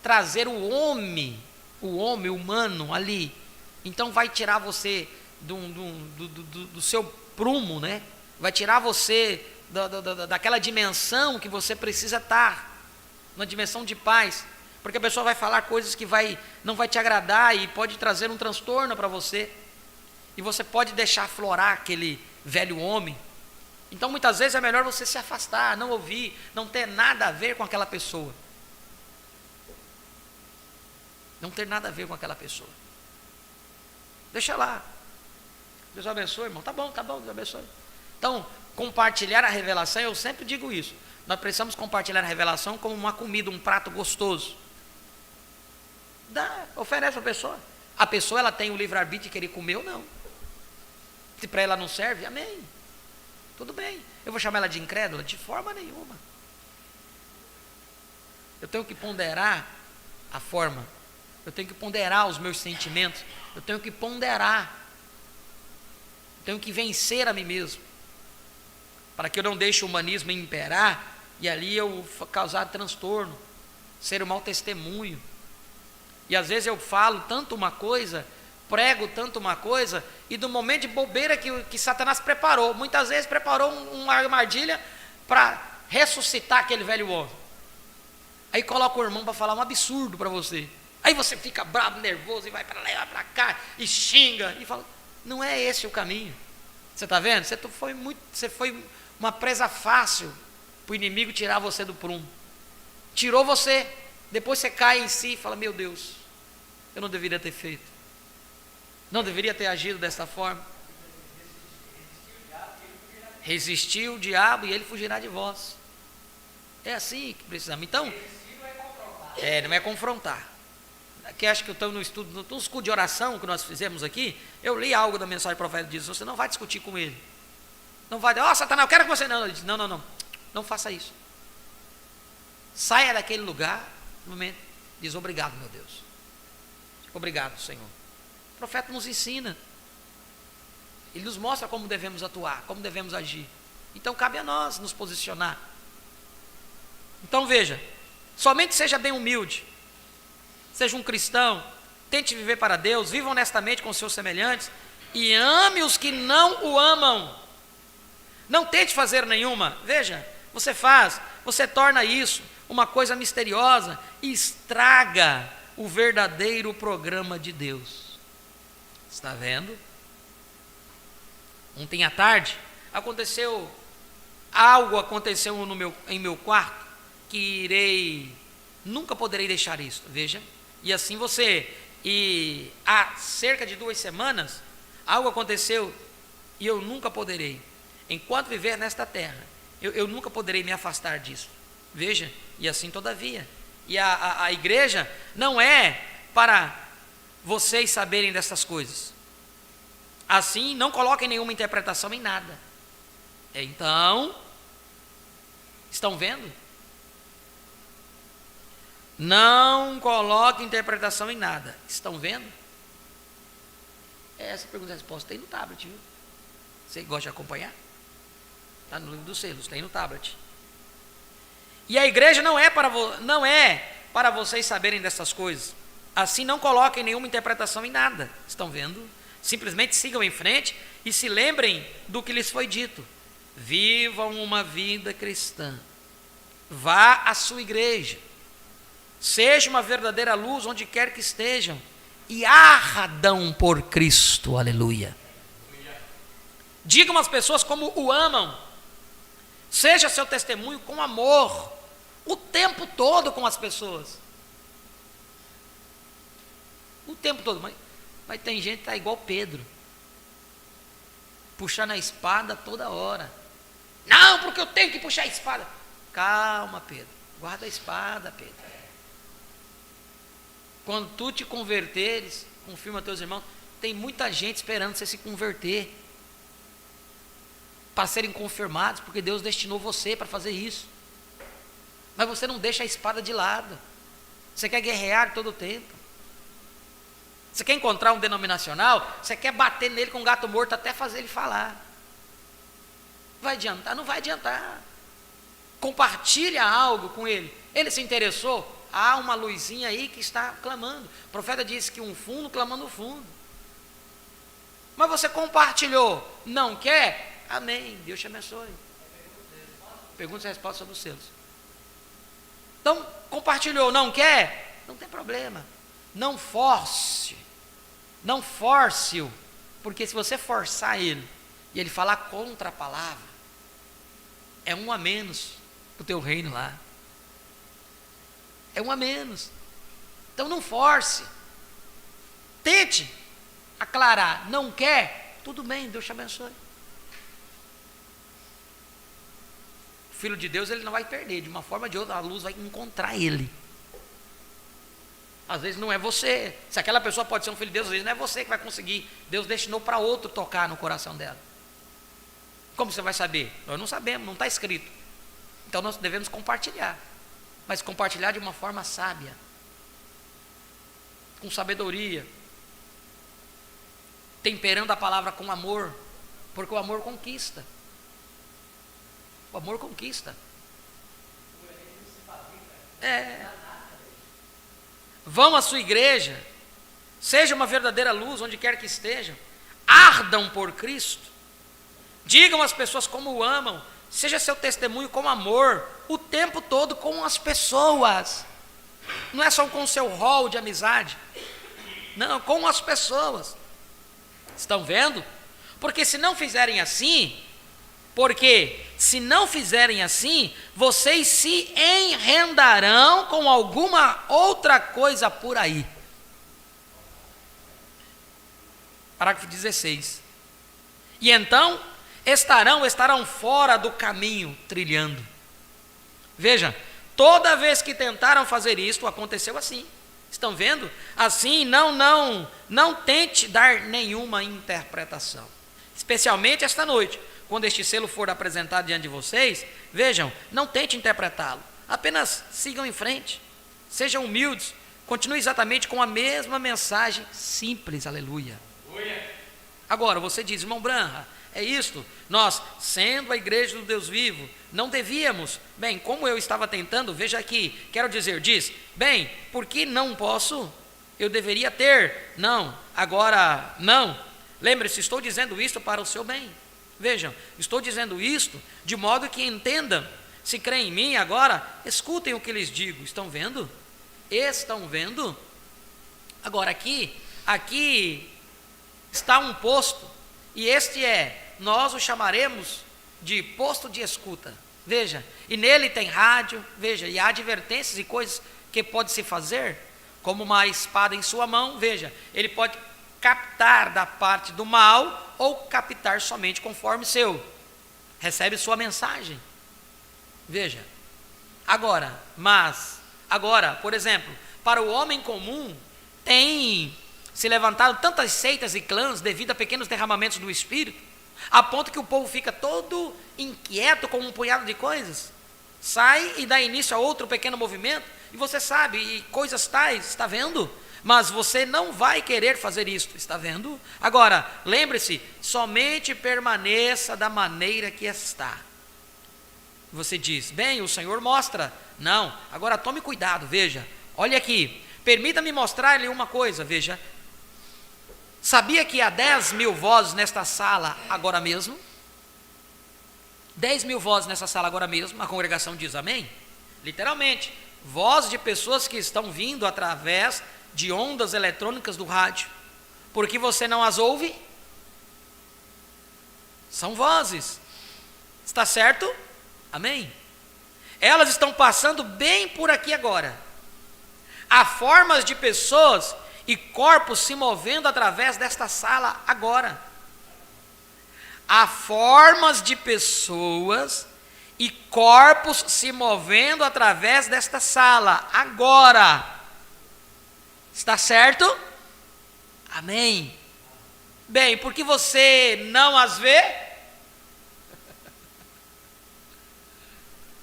trazer o homem humano ali. Então vai tirar você do seu prumo, né? Vai tirar você daquela dimensão que você precisa estar, uma dimensão de paz. Porque a pessoa vai falar coisas que não vai te agradar e pode trazer um transtorno para você. E você pode deixar aflorar aquele velho homem. Então muitas vezes é melhor você se afastar, não ouvir, não ter nada a ver com aquela pessoa. Não ter nada a ver com aquela pessoa. Deixa lá. Deus abençoe, irmão. Tá bom, Deus abençoe. Então, compartilhar a revelação, eu sempre digo isso. Nós precisamos compartilhar a revelação como uma comida, um prato gostoso. Oferece para a pessoa. A pessoa, ela tem o livre-arbítrio de querer comer ou não. Se para ela não serve, amém. Tudo bem. Eu vou chamar ela de incrédula? De forma nenhuma. Eu tenho que ponderar a forma. Eu tenho que ponderar os meus sentimentos. Eu tenho que ponderar. Eu tenho que vencer a mim mesmo. Para que eu não deixe o humanismo imperar e ali eu causar transtorno, ser um mau testemunho. E às vezes eu falo tanto uma coisa, prego tanto uma coisa, e do momento de bobeira que Satanás preparou, muitas vezes preparou uma armadilha para ressuscitar aquele velho homem. Aí coloca o irmão para falar um absurdo para você. Aí você fica bravo, nervoso, e vai para lá e vai para cá, e xinga, e fala, não é esse o caminho. Você está vendo? Você foi uma presa fácil para o inimigo tirar você do prumo. Tirou você, depois você cai em si e fala, meu Deus, eu não deveria ter feito. Não deveria ter agido dessa forma. Resistir o diabo e ele fugirá de vós. É assim que precisamos. Então, não é confrontar. Aqui acho que eu estou no estudo de oração que nós fizemos aqui. Eu li algo da mensagem profética, diz: você não vai discutir com ele. Não vai dizer, Satanás, eu quero que você não. Ele diz, não. Não faça isso. Saia daquele lugar, no momento, diz, obrigado, meu Deus. Obrigado, Senhor. O profeta nos ensina. Ele nos mostra como devemos atuar, como devemos agir. Então cabe a nós nos posicionar. Então veja, somente seja bem humilde. Seja um cristão, tente viver para Deus, viva honestamente com os seus semelhantes e ame os que não o amam. Não tente fazer nenhuma. Veja, você torna isso uma coisa misteriosa e estraga o verdadeiro programa de Deus. Está vendo? Ontem à tarde algo aconteceu em meu quarto que nunca poderei deixar isso. Veja. E assim e há cerca de 2 semanas, algo aconteceu e eu nunca poderei, enquanto viver nesta terra, eu nunca poderei me afastar disso. Veja, e assim todavia. E a igreja não é para vocês saberem dessas coisas. Assim, não coloquem nenhuma interpretação em nada. Então, estão vendo? Não coloque interpretação em nada. Estão vendo? Essa pergunta e resposta tem no tablet, viu? Você gosta de acompanhar? Está no livro dos selos, tem no tablet. E a igreja não é para vocês saberem dessas coisas. Assim, não coloquem nenhuma interpretação em nada. Estão vendo? Simplesmente sigam em frente e se lembrem do que lhes foi dito. Vivam uma vida cristã. Vá à sua igreja. Seja uma verdadeira luz onde quer que estejam. E ardam por Cristo. Aleluia. Digam às pessoas como o amam. Seja seu testemunho com amor. O tempo todo com as pessoas. O tempo todo. Mas tem gente que está igual Pedro. Puxando a espada toda hora. Não, porque eu tenho que puxar a espada. Calma, Pedro. Guarda a espada, Pedro. Quando tu te converteres, confirma teus irmãos, tem muita gente esperando você se converter. Para serem confirmados, porque Deus destinou você para fazer isso. Mas você não deixa a espada de lado. Você quer guerrear todo o tempo. Você quer encontrar um denominacional, você quer bater nele com um gato morto até fazer ele falar. Vai adiantar? Não vai adiantar. Compartilha algo com ele. Ele se interessou? Há uma luzinha aí que está clamando. O profeta disse que um fundo clama no fundo. Mas você compartilhou, não quer? Amém, Deus te abençoe. Perguntas e respostas sobre os selos. Então, compartilhou, não quer? Não tem problema. Não force. Não force-o. Porque se você forçar ele e ele falar contra a palavra, é um a menos para o teu reino lá. É um a menos. Então não force. Tente aclarar. Não quer? Tudo bem, Deus te abençoe. O Filho de Deus, ele não vai perder. De uma forma ou de outra, a luz vai encontrar ele. Às vezes não é você. Se aquela pessoa pode ser um filho de Deus, às vezes não é você que vai conseguir. Deus destinou para outro tocar no coração dela. Como você vai saber? Nós não sabemos, não está escrito. Então nós devemos compartilhar. Mas compartilhar de uma forma sábia. Com sabedoria. Temperando a palavra com amor. Porque o amor conquista. O amor conquista. Vão à sua igreja. Seja uma verdadeira luz onde quer que estejam. Ardam por Cristo. Digam às pessoas como o amam. Seja seu testemunho com amor. O tempo todo com as pessoas. Não é só com o seu rol de amizade. Não, com as pessoas. Estão vendo? Porque se não fizerem assim, vocês se enredarão com alguma outra coisa por aí. Parágrafo 16. E então estarão fora do caminho trilhando. Veja, toda vez que tentaram fazer isto, aconteceu assim. Estão vendo? Assim, não tente dar nenhuma interpretação. Especialmente esta noite, quando este selo for apresentado diante de vocês, vejam, não tente interpretá-lo. Apenas sigam em frente. Sejam humildes. Continue exatamente com a mesma mensagem simples. Aleluia. Agora, você diz, irmão Branha, é isto? Nós, sendo a igreja do Deus vivo, não devíamos, bem, como eu estava tentando, veja aqui, quero dizer, diz, bem, por que não posso? Eu deveria ter, não, agora não. Lembre-se, estou dizendo isto para o seu bem. Vejam, estou dizendo isto de modo que entendam. Se creem em mim agora, escutem o que lhes digo. Estão vendo? Estão vendo? Agora aqui está um posto, e nós o chamaremos de posto de escuta. Veja, e nele tem rádio, veja, e há advertências e coisas que pode se fazer, como uma espada em sua mão, veja, ele pode captar da parte do mal, ou captar somente conforme recebe sua mensagem. Veja, agora, por exemplo, para o homem comum, tem se levantado tantas seitas e clãs devido a pequenos derramamentos do Espírito, a ponto que o povo fica todo inquieto com um punhado de coisas, sai e dá início a outro pequeno movimento, e você sabe, e coisas tais, está vendo? Mas você não vai querer fazer isto, está vendo? Agora, lembre-se, somente permaneça da maneira que está. Você diz, bem, o Senhor mostra. Não, agora tome cuidado, veja, olha aqui, permita-me mostrar-lhe uma coisa, veja. Sabia que há 10.000 vozes nesta sala agora mesmo? 10.000 vozes nessa sala agora mesmo, a congregação diz amém? Literalmente, vozes de pessoas que estão vindo através de ondas eletrônicas do rádio. Porque você não as ouve? São vozes. Está certo? Amém? Elas estão passando bem por aqui agora. Há formas de pessoas e corpos se movendo através desta sala agora. Há formas de pessoas e corpos se movendo através desta sala agora. Está certo? Amém. Bem, porque você não as vê?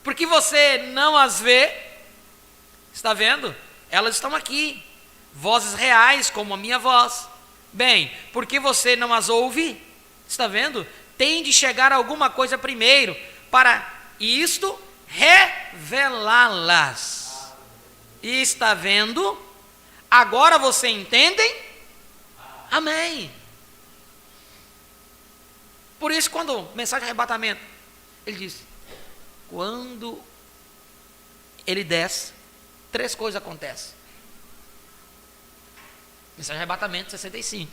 Porque você não as vê? Está vendo? Elas estão aqui. Vozes reais, como a minha voz. Bem, porque você não as ouve? Está vendo? Tem de chegar alguma coisa primeiro, para isto revelá-las. E está vendo? Agora você entende? Amém. Por isso, quando mensagem de arrebatamento, ele diz, quando ele desce, 3 coisas acontecem. Mensagem de arrebatamento 65.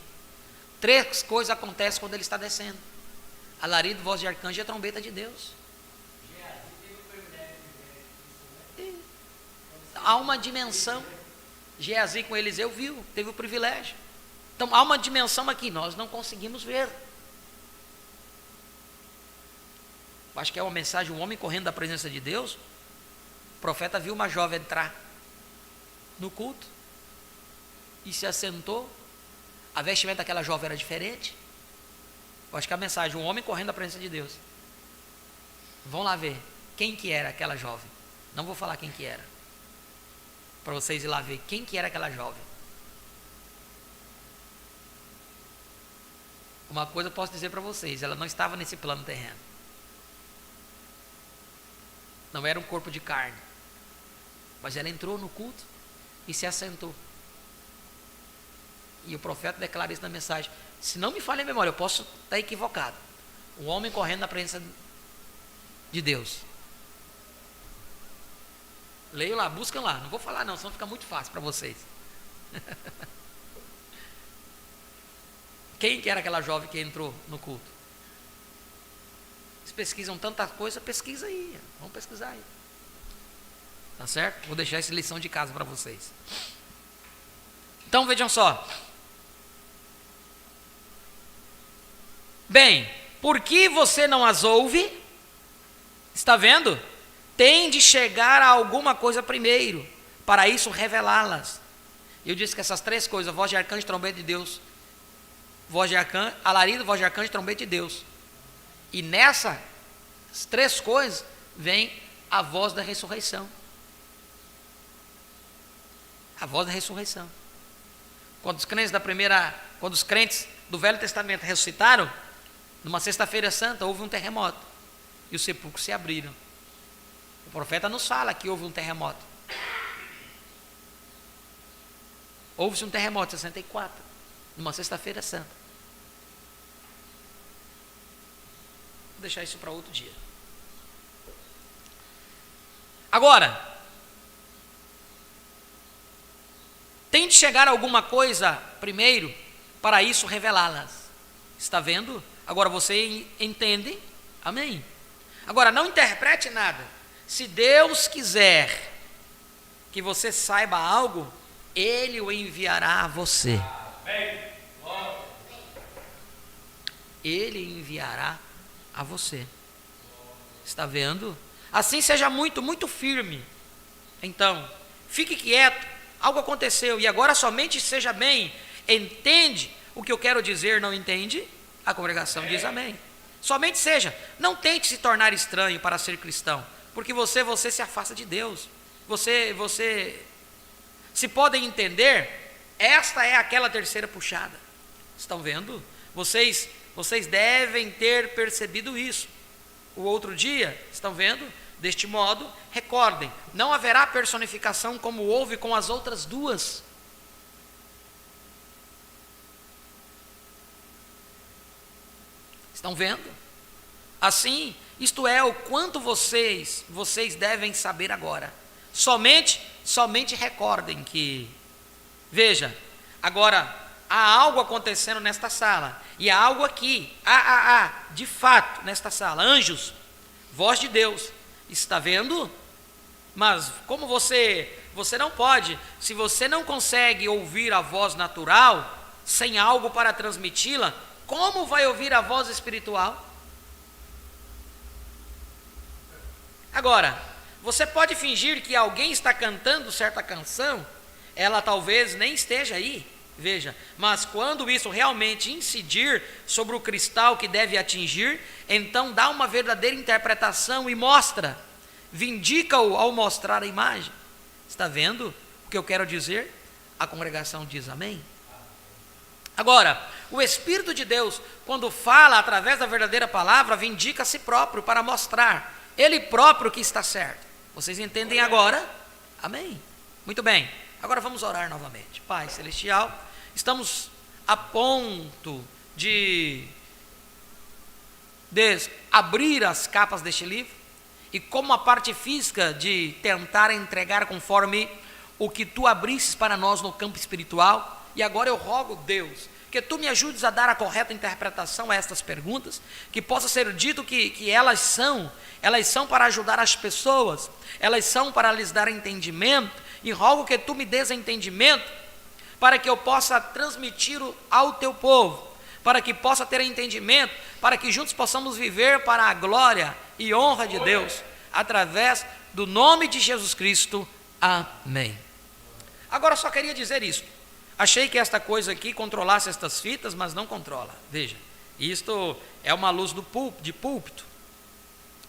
3 coisas acontecem quando ele está descendo: alarido, voz de arcanjo e a trombeta de Deus. Há uma dimensão. Geazi com Eliseu viu, teve o privilégio. Então há uma dimensão aqui, nós não conseguimos ver. Acho que é uma mensagem, um homem correndo da presença de Deus. O profeta viu uma jovem entrar no culto e se assentou. A vestimenta daquela jovem era diferente. Eu acho que é a mensagem, um homem correndo da presença de Deus. Vão lá ver quem que era aquela jovem. Não vou falar quem que era, para vocês ir lá ver quem que era aquela jovem. Uma coisa eu posso dizer para vocês, ela não estava nesse plano terreno. Não era um corpo de carne. Mas ela entrou no culto e se assentou. E o profeta declara isso na mensagem. Se não me falha a memória, eu posso estar equivocado. Um homem correndo na presença de Deus. Leiam lá, buscam lá. Não vou falar não, senão fica muito fácil para vocês. Quem que era aquela jovem que entrou no culto? Vocês pesquisam tanta coisa, pesquisa aí. Vamos pesquisar aí. Tá certo? Vou deixar essa lição de casa para vocês. Então vejam só. Bem, por que você não as ouve? Está vendo? Tem de chegar a alguma coisa primeiro, para isso revelá-las. Eu disse que essas 3 coisas, voz de arcanjo, trombeta de Deus, voz de arcanjo, alarido, voz de arcanjo, trombeta de Deus. E nessas 3 coisas vem a voz da ressurreição. A voz da ressurreição. Quando os crentes do Velho Testamento ressuscitaram, numa sexta-feira santa, houve um terremoto. E os sepulcros se abriram. O profeta nos fala que houve um terremoto. Houve-se um terremoto em 64, numa sexta-feira santa. Vou deixar isso para outro dia. Agora, tem de chegar alguma coisa primeiro, para isso revelá-las. Está vendo? Agora você entende? Amém? Agora não interprete nada. Se Deus quiser que você saiba algo, Ele o enviará a você. Ele enviará a você. Está vendo? Assim seja muito, muito firme. Então, fique quieto. Algo aconteceu e agora somente seja bem. Entende o que eu quero dizer? Não entende? A congregação diz amém. Somente seja. Não tente se tornar estranho para ser cristão, porque você se afasta de Deus. se podem entender, esta é aquela terceira puxada. Estão vendo? Vocês devem ter percebido isso. O outro dia, estão vendo? Deste modo, recordem, não haverá personificação como houve com as outras duas. Estão vendo? Assim, isto é o quanto vocês devem saber agora. Somente recordem que, veja, agora há algo acontecendo nesta sala, e há algo aqui, de fato, nesta sala, anjos, voz de Deus, está vendo? Mas como você não pode, se você não consegue ouvir a voz natural, sem algo para transmiti-la, como vai ouvir a voz espiritual? Agora, você pode fingir que alguém está cantando certa canção, ela talvez nem esteja aí, veja, mas quando isso realmente incidir sobre o cristal que deve atingir, então dá uma verdadeira interpretação e mostra, vindica-o ao mostrar a imagem. Está vendo o que eu quero dizer? A congregação diz amém. Agora, o Espírito de Deus, quando fala através da verdadeira palavra, vindica a si próprio para mostrar Ele próprio que está certo. Vocês entendem agora? Amém. Muito bem. Agora vamos orar novamente. Pai Celestial, estamos a ponto de abrir as capas deste livro e como a parte física de tentar entregar conforme o que Tu abrisses para nós no campo espiritual. E agora eu rogo, Deus, que Tu me ajudes a dar a correta interpretação a estas perguntas, que possa ser dito que elas são para ajudar as pessoas, elas são para lhes dar entendimento, e rogo que Tu me dês entendimento, para que eu possa transmitir ao Teu povo, para que possa ter entendimento, para que juntos possamos viver para a glória e honra de Deus, através do nome de Jesus Cristo. Amém. Agora eu só queria dizer isso. Achei que esta coisa aqui controlasse estas fitas, mas não controla. Veja, isto é uma luz de púlpito.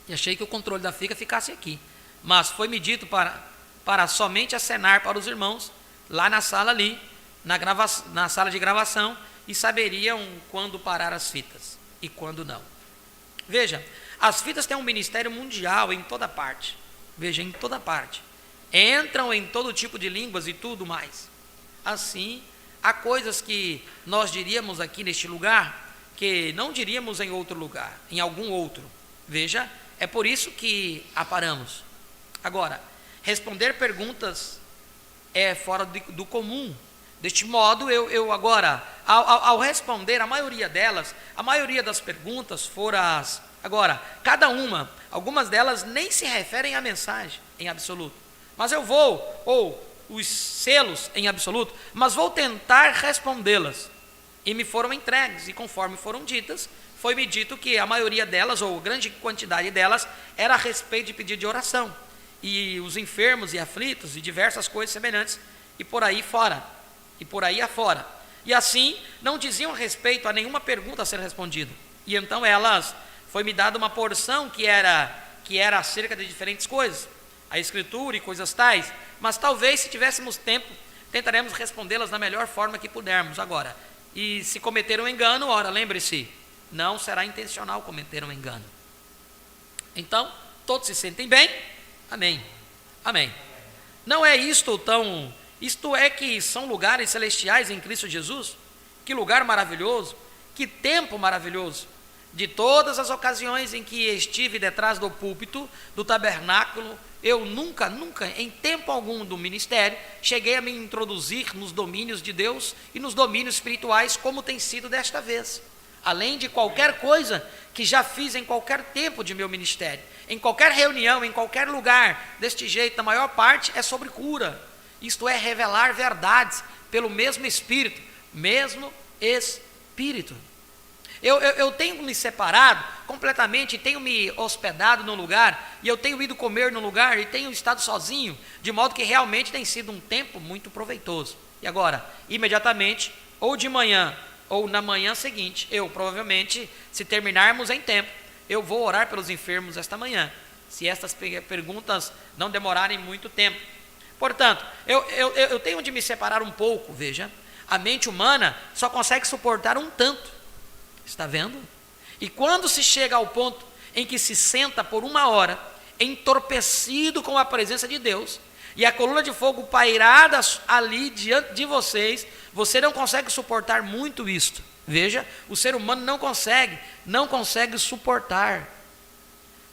E achei que o controle da fita ficasse aqui. Mas foi me dito para somente acenar para os irmãos, lá na sala ali, na sala de gravação, e saberiam quando parar as fitas e quando não. Veja, as fitas têm um ministério mundial em toda parte. Veja, em toda parte. Entram em todo tipo de línguas e tudo mais. Assim, há coisas que nós diríamos aqui neste lugar, que não diríamos em outro lugar, em algum outro. Veja, é por isso que a paramos. Agora, responder perguntas é fora do comum. Deste modo, eu agora, ao responder a maioria das perguntas foram as... Agora, algumas delas nem se referem à mensagem em absoluto. Mas eu vou, os selos em absoluto, mas vou tentar respondê-las. E me foram entregues, e conforme foram ditas, foi-me dito que a maioria delas, ou grande quantidade delas, era a respeito de pedido de oração, e os enfermos e aflitos, e diversas coisas semelhantes, e por aí fora, e por aí afora. E assim, não diziam respeito a nenhuma pergunta a ser respondida. E então foi-me dada uma porção que era acerca de diferentes coisas, a Escritura e coisas tais, mas talvez, se tivéssemos tempo, tentaremos respondê-las da melhor forma que pudermos agora. E se cometer um engano, ora, lembre-se, não será intencional cometer um engano. Então, todos se sentem bem? Amém. Amém. Não é isto é que são lugares celestiais em Cristo Jesus? Que lugar maravilhoso, que tempo maravilhoso. De todas as ocasiões em que estive detrás do púlpito, do tabernáculo, eu nunca, em tempo algum do ministério, cheguei a me introduzir nos domínios de Deus e nos domínios espirituais, como tem sido desta vez. Além de qualquer coisa que já fiz em qualquer tempo de meu ministério, em qualquer reunião, em qualquer lugar, deste jeito, na maior parte é sobre cura. Isto é, revelar verdades pelo mesmo Espírito, Eu tenho me separado completamente, tenho me hospedado no lugar, e eu tenho ido comer no lugar, e tenho estado sozinho, de modo que realmente tem sido um tempo muito proveitoso. E agora, imediatamente, ou de manhã, ou na manhã seguinte, eu provavelmente, se terminarmos em tempo, eu vou orar pelos enfermos esta manhã. se estas perguntas não demorarem muito tempo. Portanto, eu tenho de me separar um pouco, veja, a mente humana só consegue suportar um tanto, está vendo? E quando se chega ao ponto em que se senta por 1 hora, entorpecido com a presença de Deus, e a coluna de fogo pairada ali diante de vocês, você não consegue suportar muito isto. Veja, o ser humano não consegue suportar.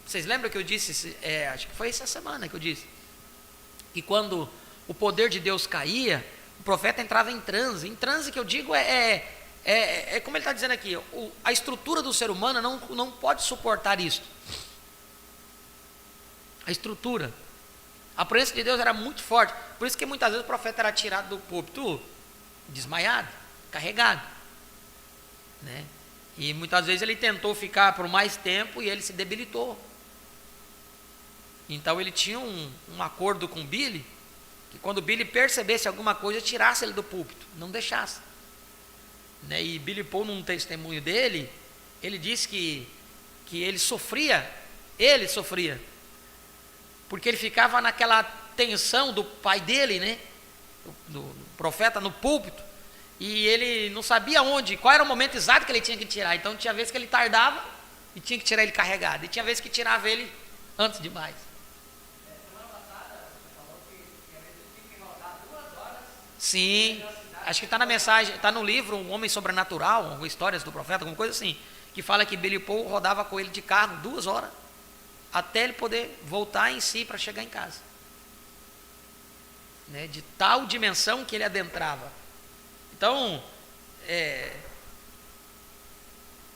Vocês lembram que eu disse, acho que foi essa semana que eu disse, que quando o poder de Deus caía, o profeta entrava em transe que eu digo como ele está dizendo aqui, a estrutura do ser humano não pode suportar isso. A estrutura, a presença de Deus era muito forte, por isso que muitas vezes o profeta era tirado do púlpito desmaiado, carregado, né? E muitas vezes ele tentou ficar por mais tempo e ele se debilitou. Então ele tinha um acordo com Billy, que quando Billy percebesse alguma coisa, tirasse ele do púlpito, não deixasse, né? E Billy Paul, num testemunho dele, ele disse que ele sofria, porque ele ficava naquela tensão do pai dele, né? Do profeta no púlpito, e ele não sabia qual era o momento exato que ele tinha que tirar. Então tinha vezes que ele tardava e tinha que tirar ele carregado, e tinha vezes que tirava ele antes demais. Sim, acho que está na mensagem, está no livro Um Homem Sobrenatural, Histórias do Profeta, alguma coisa assim, que fala que Billy Paul rodava com ele de carro 2 horas, até ele poder voltar em si para chegar em casa, né? De tal dimensão que ele adentrava. Então,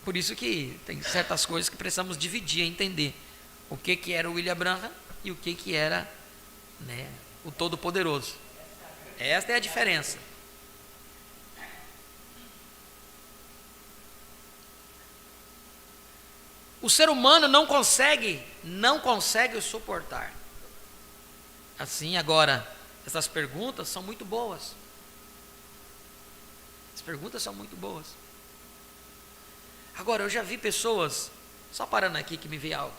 por isso que tem certas coisas que precisamos dividir, entender o que era o William Branham e o que era, né, o Todo-Poderoso. Esta é a diferença. O ser humano não consegue suportar. Assim, agora, essas perguntas são muito boas. As perguntas são muito boas. Agora, eu já vi pessoas, só parando aqui que me veio algo,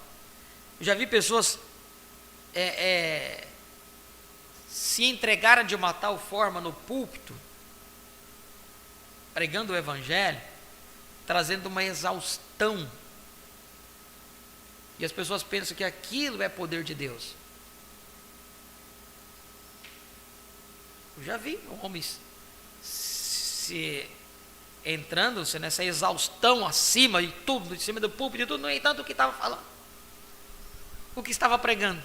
eu já vi pessoas se entregaram de uma tal forma no púlpito, pregando o evangelho, trazendo uma exaustão, e as pessoas pensam que aquilo é poder de Deus. Eu já vi homens entrando-se nessa exaustão acima e tudo, em cima do púlpito e tudo, no entanto, o que estava falando, o que estava pregando,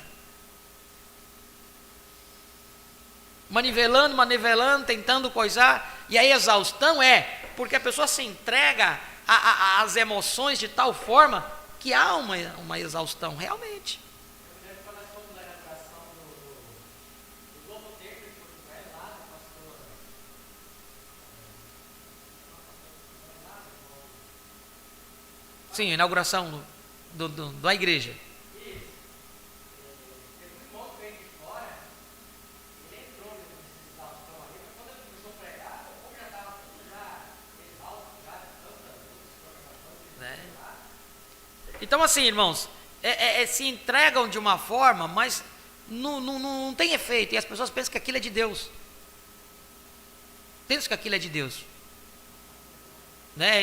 manivelando, tentando coisar, e a exaustão porque a pessoa se entrega às emoções de tal forma que há uma exaustão, realmente. Sim, a inauguração da igreja. Então, assim, irmãos, se entregam de uma forma, mas não tem efeito, e as pessoas pensam que aquilo é de Deus. Pensam que aquilo é de Deus, né?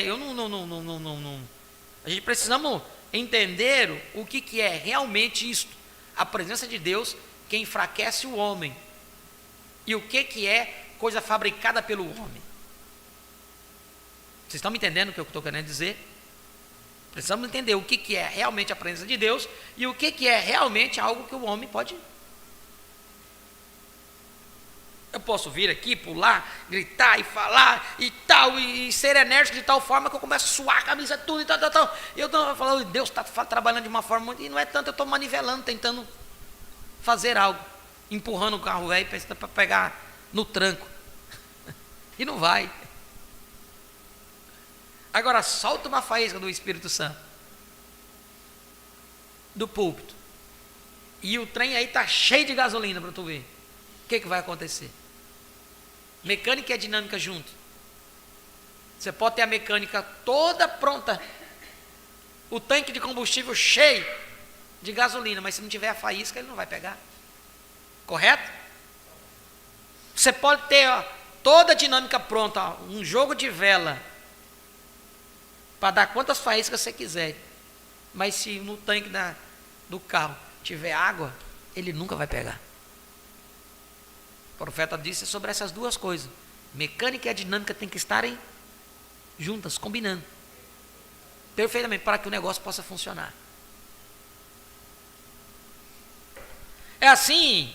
A gente precisamos entender o que é realmente isto, a presença de Deus que enfraquece o homem, e o que é coisa fabricada pelo homem. Vocês estão me entendendo o que eu estou querendo dizer? Precisamos entender o que é realmente a presença de Deus e o que é realmente algo que o homem pode. Eu posso vir aqui, pular, gritar e falar e tal, e ser enérgico de tal forma que eu começo a suar a camisa, tudo e tal. E eu estou falando, Deus está trabalhando de uma forma muito. E não é tanto, eu estou manivelando, tentando fazer algo, empurrando o carro velho para pegar no tranco. E não vai. Agora solta uma faísca do Espírito Santo do púlpito, e o trem aí está cheio de gasolina para tu ver. O que vai acontecer? Mecânica e dinâmica junto. Você pode ter a mecânica toda pronta, o tanque de combustível cheio, de gasolina, mas se não tiver a faísca, ele não vai pegar. Correto? Você pode ter toda a dinâmica pronta, um jogo de vela, para dar quantas faíscas você quiser, mas se no tanque do carro tiver água, ele nunca vai pegar. O profeta disse sobre essas duas coisas. Mecânica e a dinâmica têm que estarem juntas, combinando perfeitamente para que o negócio possa funcionar. É assim,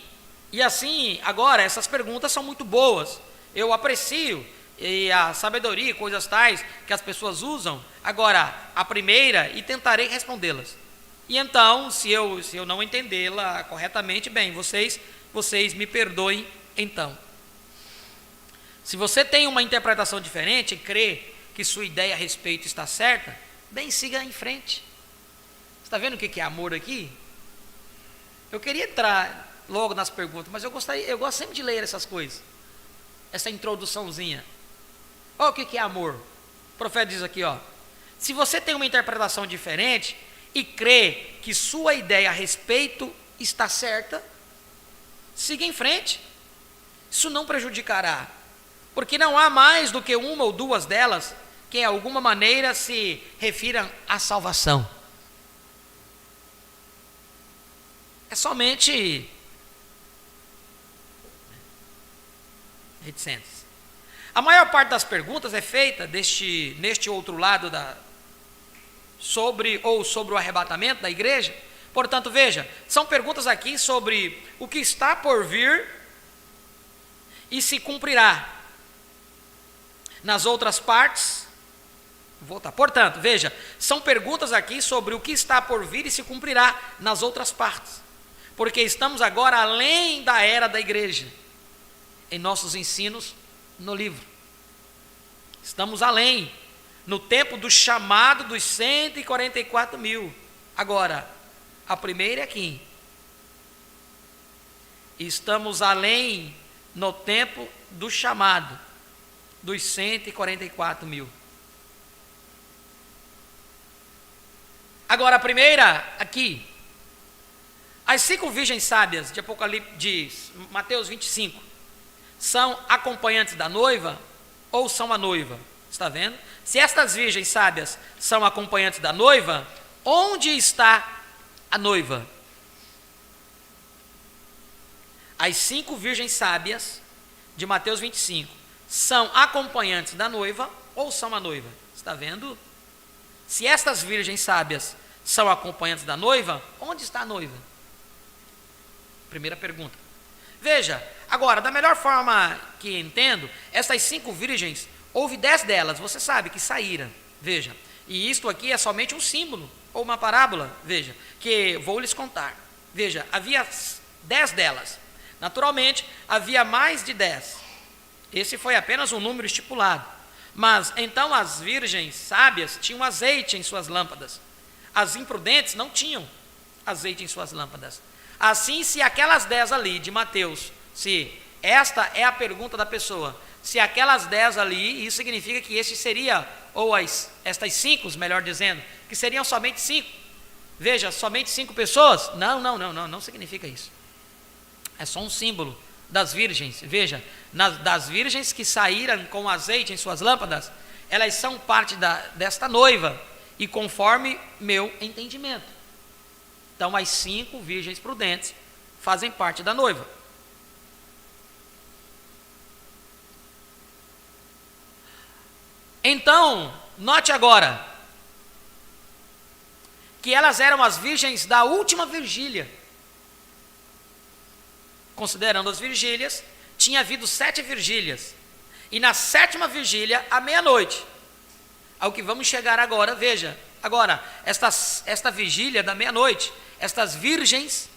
e assim, agora, essas perguntas são muito boas. Eu aprecio e a sabedoria, coisas tais que as pessoas usam. Agora, a primeira, e tentarei respondê-las. E então, se eu não entendê-la corretamente, bem, vocês me perdoem então. Se você tem uma interpretação diferente e crê que sua ideia a respeito está certa, bem, siga em frente. Você está vendo o que é amor aqui? Eu queria entrar logo nas perguntas, mas eu gosto sempre de ler essas coisas. Essa introduçãozinha. Olha o que é amor. O profeta diz aqui, ó. Se você tem uma interpretação diferente e crê que sua ideia a respeito está certa, siga em frente. Isso não prejudicará, porque não há mais do que uma ou duas delas que de alguma maneira se refiram à salvação. É somente reticentes. A maior parte das perguntas é feita neste outro lado sobre o arrebatamento da igreja. Portanto, veja, são perguntas aqui sobre o que está por vir e se cumprirá. Nas outras partes, vou voltar. Portanto, veja, são perguntas aqui sobre o que está por vir e se cumprirá nas outras partes. Porque estamos agora além da era da igreja, em nossos ensinos no livro. Estamos além, no tempo do chamado dos 144 mil. Agora, a primeira é aqui. Estamos além no tempo do chamado dos 144 mil. Agora, a primeira aqui. As 5 virgens sábias de Mateus 25 são acompanhantes da noiva ou são a noiva? Está vendo? Se estas virgens sábias são acompanhantes da noiva, onde está a noiva? As 5 virgens sábias de Mateus 25 são acompanhantes da noiva ou são a noiva? Está vendo? Se estas virgens sábias são acompanhantes da noiva, onde está a noiva? Primeira pergunta. Veja, agora, da melhor forma que entendo, essas 5 virgens, houve 10 delas, você sabe, que saíram. Veja, e isto aqui é somente um símbolo, ou uma parábola, veja, que vou lhes contar. Veja, havia 10 delas. Naturalmente, havia mais de 10. Esse foi apenas um número estipulado. Mas, então, as virgens sábias tinham azeite em suas lâmpadas. As imprudentes não tinham azeite em suas lâmpadas. Assim, se aquelas 10 ali de Mateus, se esta é a pergunta da pessoa, se aquelas 10 ali, isso significa que este seria, ou estas 5, melhor dizendo, que seriam somente 5. Veja, somente 5 pessoas? Não significa isso. É só um símbolo das virgens. Veja, das virgens que saíram com azeite em suas lâmpadas, elas são parte desta noiva, e conforme meu entendimento. Então, as 5 virgens prudentes fazem parte da noiva. Então, note agora que elas eram as virgens da última vigília. Considerando as vigílias, tinha havido 7 vigílias. E na 7ª vigília, à meia-noite, ao que vamos chegar agora, veja. Agora, esta vigília da meia-noite, estas virgens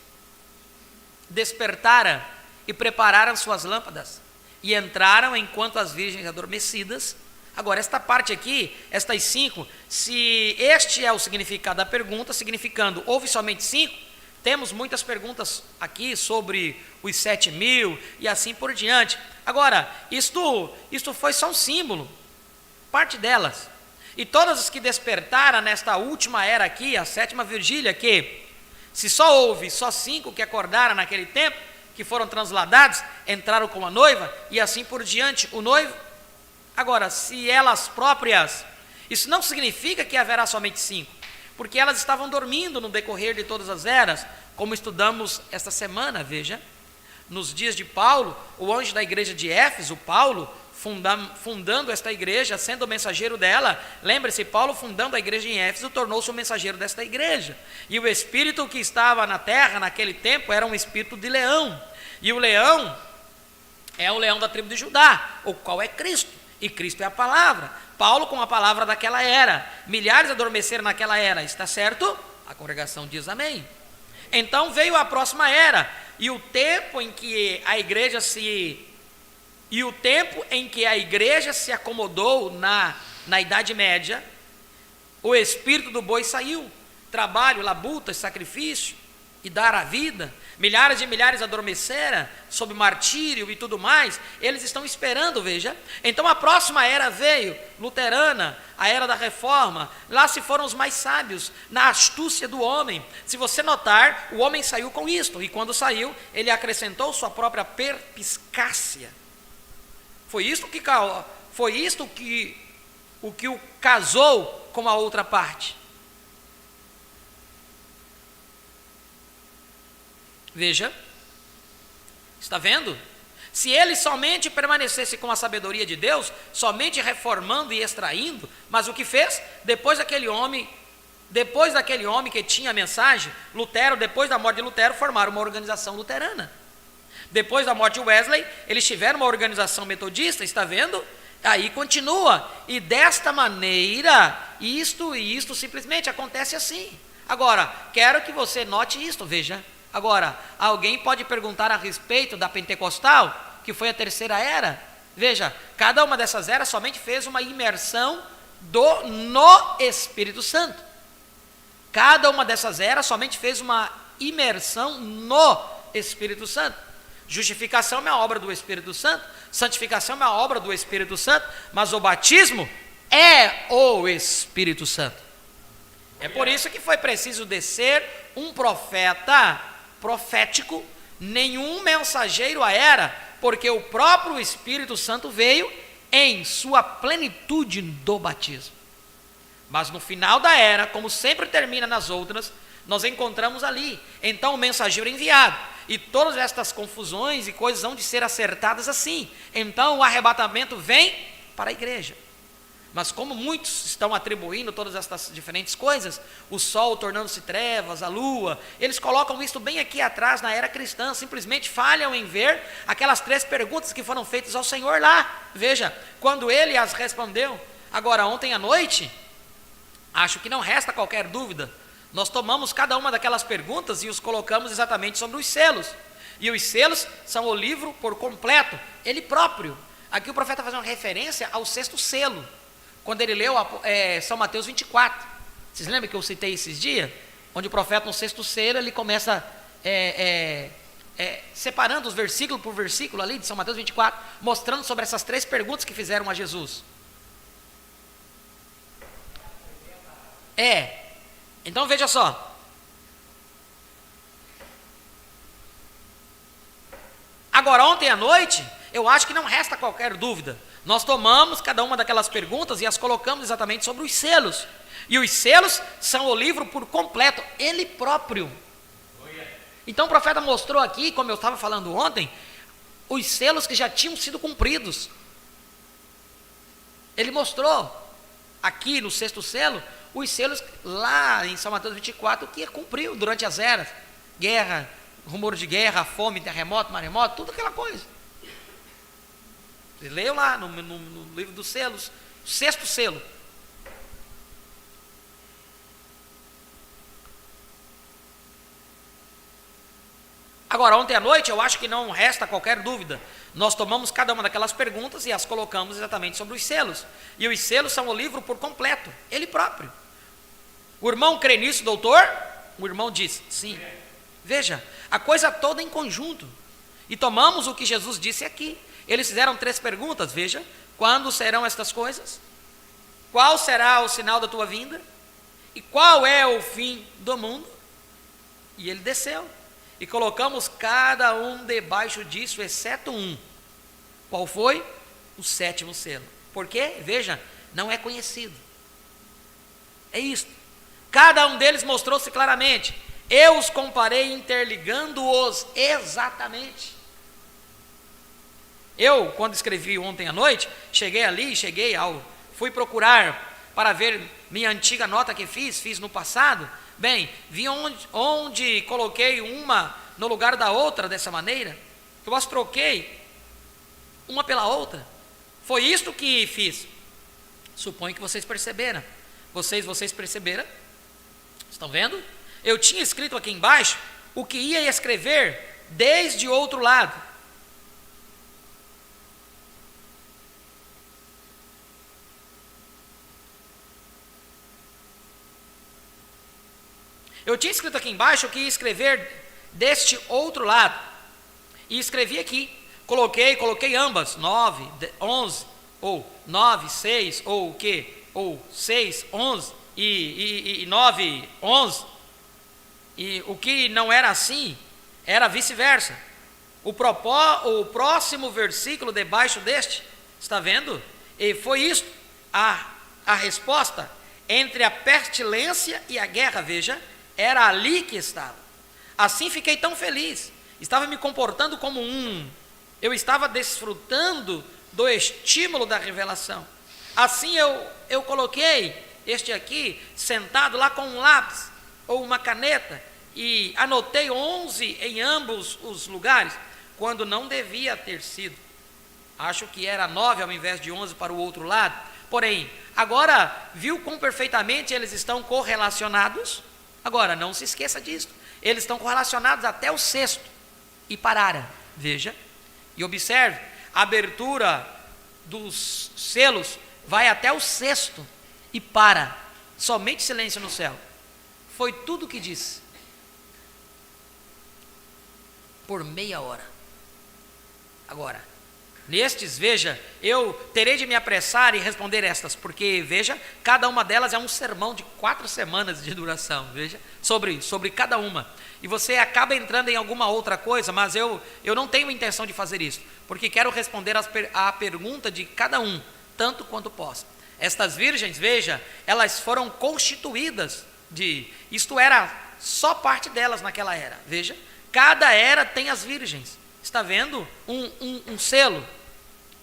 despertaram e prepararam suas lâmpadas e entraram enquanto as virgens adormecidas. Agora, esta parte aqui, estas 5, se este é o significado da pergunta, significando houve somente 5, temos muitas perguntas aqui sobre os 7.000 e assim por diante. Agora, isto foi só um símbolo, parte delas. E todas as que despertaram nesta última era aqui, a 7ª vigília, que Se só houve só 5 que acordaram naquele tempo, que foram transladados, entraram com a noiva, e assim por diante, o noivo. Agora, se elas próprias, isso não significa que haverá somente 5, porque elas estavam dormindo no decorrer de todas as eras, como estudamos esta semana, veja. Nos dias de Paulo, o anjo da igreja de Éfeso, Paulo, fundando esta igreja, sendo o mensageiro dela, lembre-se, Paulo fundando a igreja em Éfeso, tornou-se o mensageiro desta igreja, e o espírito que estava na terra naquele tempo era um espírito de leão, e o leão é o leão da tribo de Judá, o qual é Cristo, e Cristo é a palavra. Paulo com a palavra daquela era, milhares adormeceram naquela era, está certo? A congregação diz amém. Então veio a próxima era, e o tempo em que a igreja se acomodou na Idade Média, o espírito do boi saiu. Trabalho, labutas, sacrifício e dar a vida. Milhares e milhares adormeceram sob martírio e tudo mais. Eles estão esperando, veja. Então a próxima era veio, luterana, a era da reforma. Lá se foram os mais sábios, na astúcia do homem. Se você notar, o homem saiu com isto, e quando saiu, ele acrescentou sua própria perspicácia. Foi isto que o casou com a outra parte. Veja, está vendo? Se ele somente permanecesse com a sabedoria de Deus, somente reformando e extraindo, mas o que fez? Depois daquele homem que tinha a mensagem, Lutero, depois da morte de Lutero, formaram uma organização luterana. Depois da morte de Wesley, eles tiveram uma organização metodista, está vendo? Aí continua, e desta maneira, isto simplesmente acontece assim. Agora, quero que você note isto, veja. Agora, alguém pode perguntar a respeito da pentecostal, que foi a terceira era? Veja, cada uma dessas eras somente fez uma imersão no Espírito Santo. Cada uma dessas eras somente fez uma imersão no Espírito Santo. Justificação é uma obra do Espírito Santo, santificação é uma obra do Espírito Santo, mas o batismo é o Espírito Santo. É por isso que foi preciso descer um profeta profético, nenhum mensageiro a era, porque o próprio Espírito Santo veio em sua plenitude do batismo. Mas no final da era, como sempre termina nas outras, nós encontramos ali, então o mensageiro enviado, e todas estas confusões e coisas hão de ser acertadas assim. Então o arrebatamento vem para a igreja. Mas como muitos estão atribuindo todas estas diferentes coisas, o sol tornando-se trevas, a lua, eles colocam isso bem aqui atrás na era cristã, simplesmente falham em ver aquelas 3 perguntas que foram feitas ao Senhor lá. Veja, quando ele as respondeu. Agora, ontem à noite, acho que não resta qualquer dúvida, nós tomamos cada uma daquelas perguntas e os colocamos exatamente sobre os selos. E os selos são o livro por completo, ele próprio. Aqui o profeta faz uma referência ao 6º selo, quando ele leu São Mateus 24. Vocês lembram que eu citei esses dias? Onde o profeta no 6º selo, ele começa separando os versículo por versículo ali de São Mateus 24, mostrando sobre essas 3 perguntas que fizeram a Jesus. Então veja só. Agora, ontem à noite, eu acho que não resta qualquer dúvida. Nós tomamos cada uma daquelas perguntas e as colocamos exatamente sobre os selos. E os selos são o livro por completo, ele próprio. Então o profeta mostrou aqui, como eu estava falando ontem, os selos que já tinham sido cumpridos. Ele mostrou aqui no 6º selo, os selos lá em São Mateus 24, que cumpriu durante as eras. Guerra, rumor de guerra, fome, terremoto, maremoto, tudo aquela coisa. Você leu lá no livro dos selos, o 6º selo. Agora, ontem à noite, eu acho que não resta qualquer dúvida. Nós tomamos cada uma daquelas perguntas e as colocamos exatamente sobre os selos. E os selos são o livro por completo, ele próprio. O irmão crê nisso, doutor? O irmão diz, sim. Veja, a coisa toda em conjunto. E tomamos o que Jesus disse aqui. Eles fizeram 3 perguntas, veja. Quando serão estas coisas? Qual será o sinal da tua vinda? E qual é o fim do mundo? E ele desceu. E colocamos cada um debaixo disso, exceto um. Qual foi? O sétimo selo. Por quê? Veja, não é conhecido. É isto. Cada um deles mostrou-se claramente. Eu os comparei interligando-os exatamente. Eu, quando escrevi ontem à noite, fui procurar para ver minha antiga nota que fiz no passado. Bem, vi onde coloquei uma no lugar da outra dessa maneira. Eu as troquei uma pela outra. Foi isto que fiz. Suponho que vocês perceberam. Vocês perceberam? Estão vendo? Eu tinha escrito aqui embaixo o que ia escrever desde outro lado. Eu tinha escrito aqui embaixo o que ia escrever deste outro lado. E escrevi aqui. Coloquei ambas, 9, 11, ou 9, 6, ou o quê? Ou 6, 11, e 9, 11. E o que não era assim, era vice-versa. O próximo versículo debaixo deste, está vendo? E foi isso, a resposta entre a pestilência e a guerra, veja, era ali que estava. Assim fiquei tão feliz, estava me comportando como eu estava desfrutando do estímulo da revelação. Assim eu coloquei este aqui, sentado lá com um lápis ou uma caneta, e anotei 11 em ambos os lugares, quando não devia ter sido. Acho que era 9 ao invés de 11 para o outro lado. Porém, agora, viu como perfeitamente eles estão correlacionados? Agora, não se esqueça disso. Eles estão correlacionados até o sexto. E pararam. Veja. E observe. A abertura dos selos vai até o sexto. E para. Somente silêncio no céu. Foi tudo o que disse. Por meia hora. Agora. Nestes, veja, eu terei de me apressar e responder estas, porque, veja, cada uma delas é um sermão de 4 semanas de duração, veja, sobre cada uma. E você acaba entrando em alguma outra coisa, mas eu não tenho intenção de fazer isso, porque quero responder a pergunta de cada um, tanto quanto posso. Estas virgens, veja, elas foram constituídas isto era só parte delas naquela era, veja, cada era tem as virgens. Está vendo? Um selo.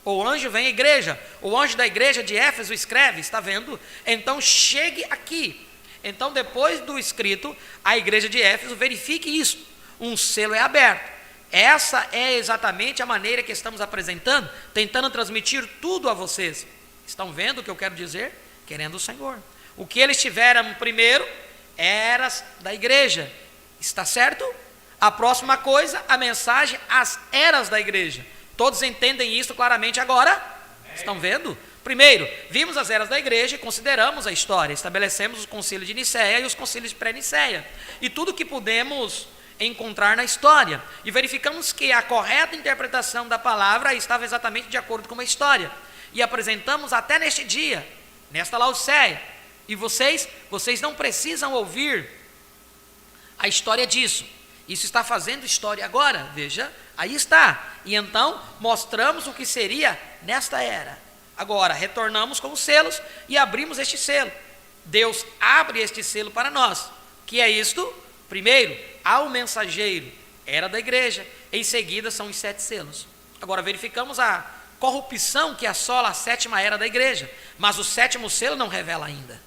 O anjo vem à igreja. O anjo da igreja de Éfeso escreve. Está vendo? Então chegue aqui. Então depois do escrito, a igreja de Éfeso verifique isso. Um selo é aberto. Essa é exatamente a maneira que estamos apresentando, tentando transmitir tudo a vocês. Estão vendo o que eu quero dizer? Querendo o Senhor. O que eles tiveram primeiro, eras da igreja. Está certo? A próxima coisa, a mensagem, as eras da igreja. Todos entendem isso claramente agora? Estão vendo? Primeiro, vimos as eras da igreja e consideramos a história. Estabelecemos o concílio de Nicéia e os concílios de pré-Nicéia. E tudo que pudemos encontrar na história. E verificamos que a correta interpretação da palavra estava exatamente de acordo com a história. E apresentamos até neste dia, nesta Laodiceia. E vocês não precisam ouvir a história disso. Isso está fazendo história agora, veja, aí está. E então, mostramos o que seria nesta era. Agora, retornamos com os selos e abrimos este selo. Deus abre este selo para nós. Que é isto? Primeiro, ao mensageiro, era da igreja. Em seguida, são os 7 selos. Agora, verificamos a corrupção que assola a 7ª era da igreja. Mas o 7º selo não revela ainda.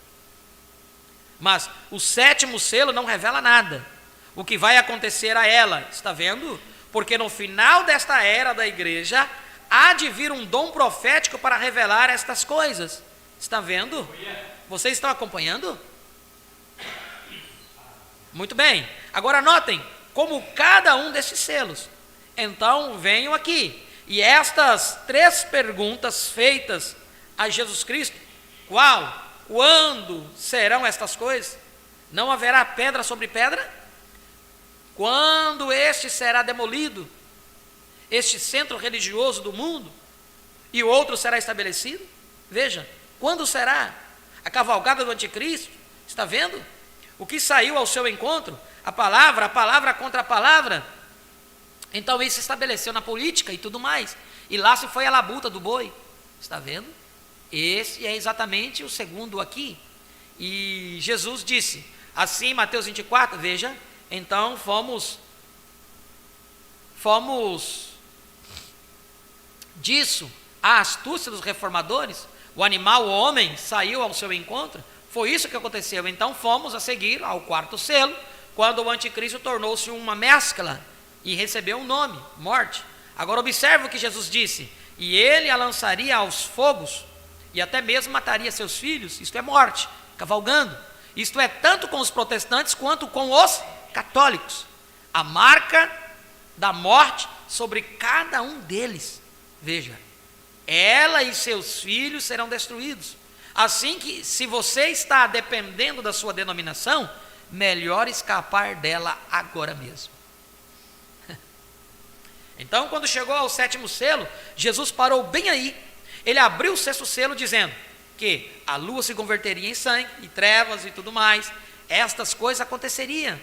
Mas o 7º selo não revela nada. O que vai acontecer a ela, está vendo? Porque no final desta era da igreja, há de vir um dom profético para revelar estas coisas. Está vendo? Vocês estão acompanhando? Muito bem. Agora notem como cada um desses selos. Então venham aqui. E estas 3 perguntas feitas a Jesus Cristo. Quando serão estas coisas? Não haverá pedra sobre pedra? Quando este será demolido, este centro religioso do mundo, e o outro será estabelecido? Veja, quando será? A cavalgada do anticristo, está vendo? O que saiu ao seu encontro? a palavra contra a palavra. Então isso se estabeleceu na política e tudo mais. E lá se foi a labuta do boi. Está vendo? Esse é exatamente o segundo aqui. E Jesus disse, assim, Mateus 24, veja, então fomos disso, a astúcia dos reformadores, o animal, o homem, saiu ao seu encontro, foi isso que aconteceu. Então fomos a seguir ao quarto selo, quando o anticristo tornou-se uma mescla e recebeu um nome, morte. Agora observe o que Jesus disse, e ele a lançaria aos fogos, e até mesmo mataria seus filhos, isto é morte, cavalgando. Isto é tanto com os protestantes quanto com os católicos. A marca da morte sobre cada um deles. Veja, ela e seus filhos serão destruídos. Assim que, se você está dependendo da sua denominação, melhor escapar dela agora mesmo. Então, quando chegou ao sétimo selo, Jesus parou bem aí. Ele abriu o sexto selo dizendo que a lua se converteria em sangue, e trevas e tudo mais. Estas coisas aconteceriam.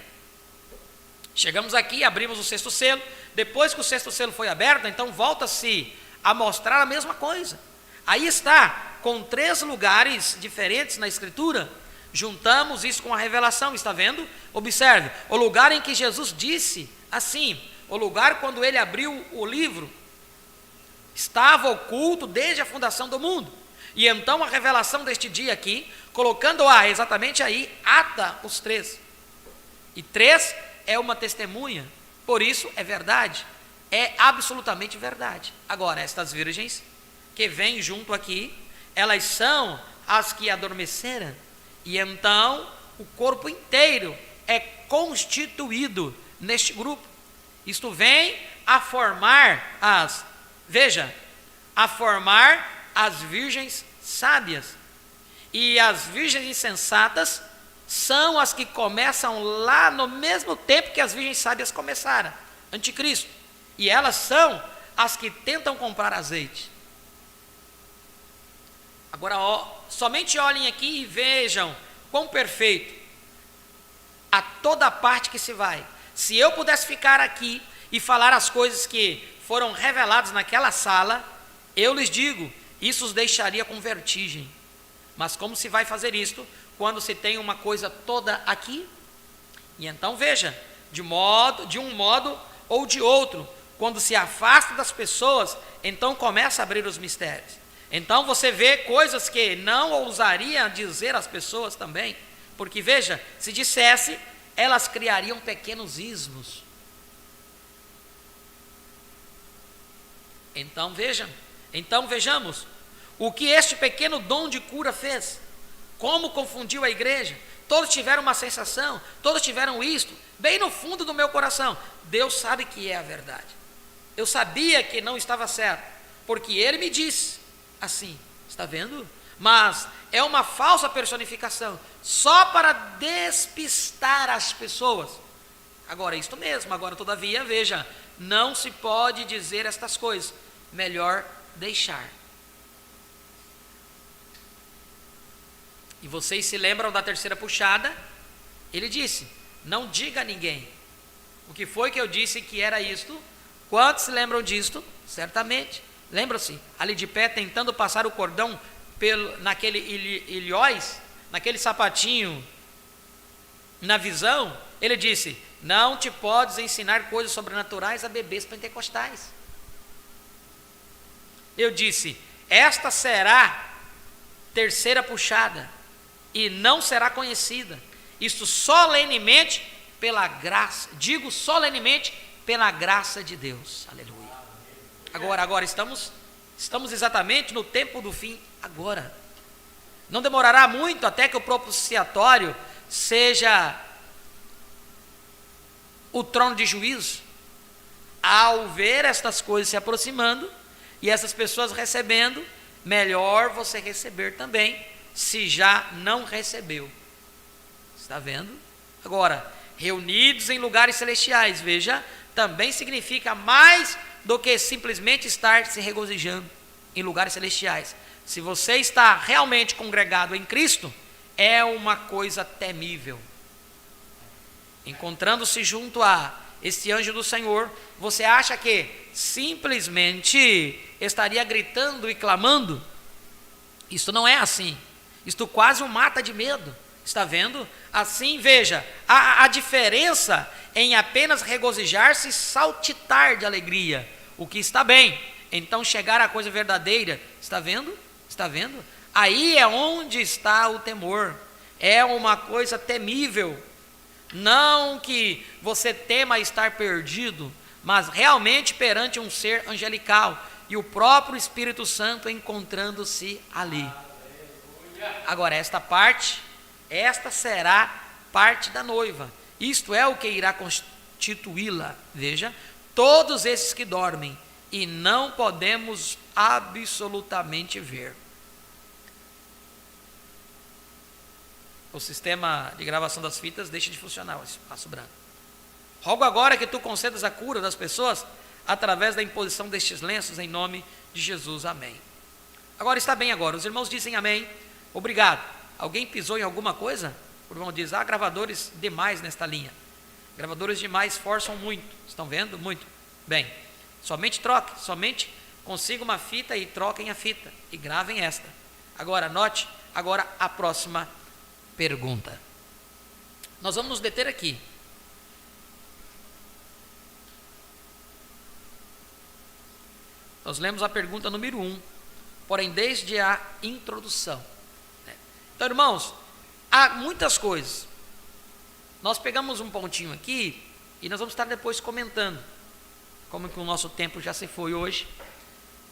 Chegamos aqui, abrimos o sexto selo. Depois que o sexto selo foi aberto, então volta-se a mostrar a mesma coisa. Aí está, com 3 lugares diferentes na Escritura, juntamos isso com a revelação, está vendo? Observe, o lugar em que Jesus disse assim, o lugar quando ele abriu o livro, estava oculto desde a fundação do mundo. E então a revelação deste dia aqui, colocando-a exatamente aí, ata os 3. E 3 é uma testemunha, por isso é verdade, é absolutamente verdade. Agora, estas virgens que vêm junto aqui, elas são as que adormeceram, e então o corpo inteiro é constituído neste grupo. Isto vem a formar a formar as virgens sábias. E as virgens insensatas são as que começam lá no mesmo tempo que as virgens sábias começaram, anticristo. E elas são as que tentam comprar azeite. Agora, somente olhem aqui e vejam quão perfeito a toda parte que se vai. Se eu pudesse ficar aqui e falar as coisas que foram reveladas naquela sala, eu lhes digo, isso os deixaria com vertigem. Mas como se vai fazer isto quando se tem uma coisa toda aqui? E então veja, de um modo ou de outro, quando se afasta das pessoas, então começa a abrir os mistérios. Então você vê coisas que não ousaria dizer às pessoas também, porque veja, se dissesse, elas criariam pequenos ismos. Então vejamos o que este pequeno dom de cura fez, como confundiu a igreja. Todos tiveram uma sensação, todos tiveram isto, bem no fundo do meu coração. Deus sabe que é a verdade. Eu sabia que não estava certo, porque Ele me disse assim, está vendo? Mas é uma falsa personificação, só para despistar as pessoas. Agora, isto mesmo, agora todavia, veja, não se pode dizer estas coisas, melhor deixar. E vocês se lembram da terceira puxada? Ele disse, não diga a ninguém. O que foi que eu disse que era isto? Quantos se lembram disto? Certamente. Lembram-se, ali de pé, tentando passar o cordão naquele ilhóis, naquele sapatinho, na visão, ele disse, não te podes ensinar coisas sobrenaturais a bebês pentecostais. Eu disse, esta será terceira puxada, e não será conhecida, isto solenemente pela graça, digo solenemente pela graça de Deus, aleluia. Agora estamos exatamente no tempo do fim, agora. Não demorará muito até que o propiciatório seja o trono de juízo. Ao ver estas coisas se aproximando e essas pessoas recebendo, melhor você receber também, se já não recebeu. Está vendo? Agora, reunidos em lugares celestiais, veja, também significa mais do que simplesmente estar se regozijando em lugares celestiais. Se você está realmente congregado em Cristo, é uma coisa temível. encontrando-se junto a este anjo do Senhor, você acha que simplesmente estaria gritando e clamando? Isso não é assim. Isto quase o mata de medo. Está vendo? Assim, veja, a diferença em apenas regozijar-se e saltitar de alegria, o que está bem. Então chegar à coisa verdadeira, está vendo? Está vendo? Aí é onde está o temor. É uma coisa temível. Não que você tema estar perdido, mas realmente perante um ser angelical e o próprio Espírito Santo encontrando-se ali. Agora, esta será parte da noiva. Isto é o que irá constituí-la. Veja, todos esses que dormem e não podemos absolutamente ver. O sistema de gravação das fitas deixa de funcionar, o espaço branco. Rogo agora que tu concedas a cura das pessoas através da imposição destes lenços em nome de Jesus. Amém. Agora está bem agora. Os irmãos dizem amém. Obrigado. Alguém pisou em alguma coisa? O irmão diz, gravadores demais nesta linha. Gravadores demais forçam muito. Estão vendo? Muito. Bem, somente consiga uma fita e troquem a fita. E gravem esta. Agora, note, agora a próxima pergunta. Nós vamos nos deter aqui. Nós lemos a pergunta número 1, porém desde a introdução. Então, irmãos, há muitas coisas. Nós pegamos um pontinho aqui e nós vamos estar depois comentando, como que o nosso tempo já se foi hoje,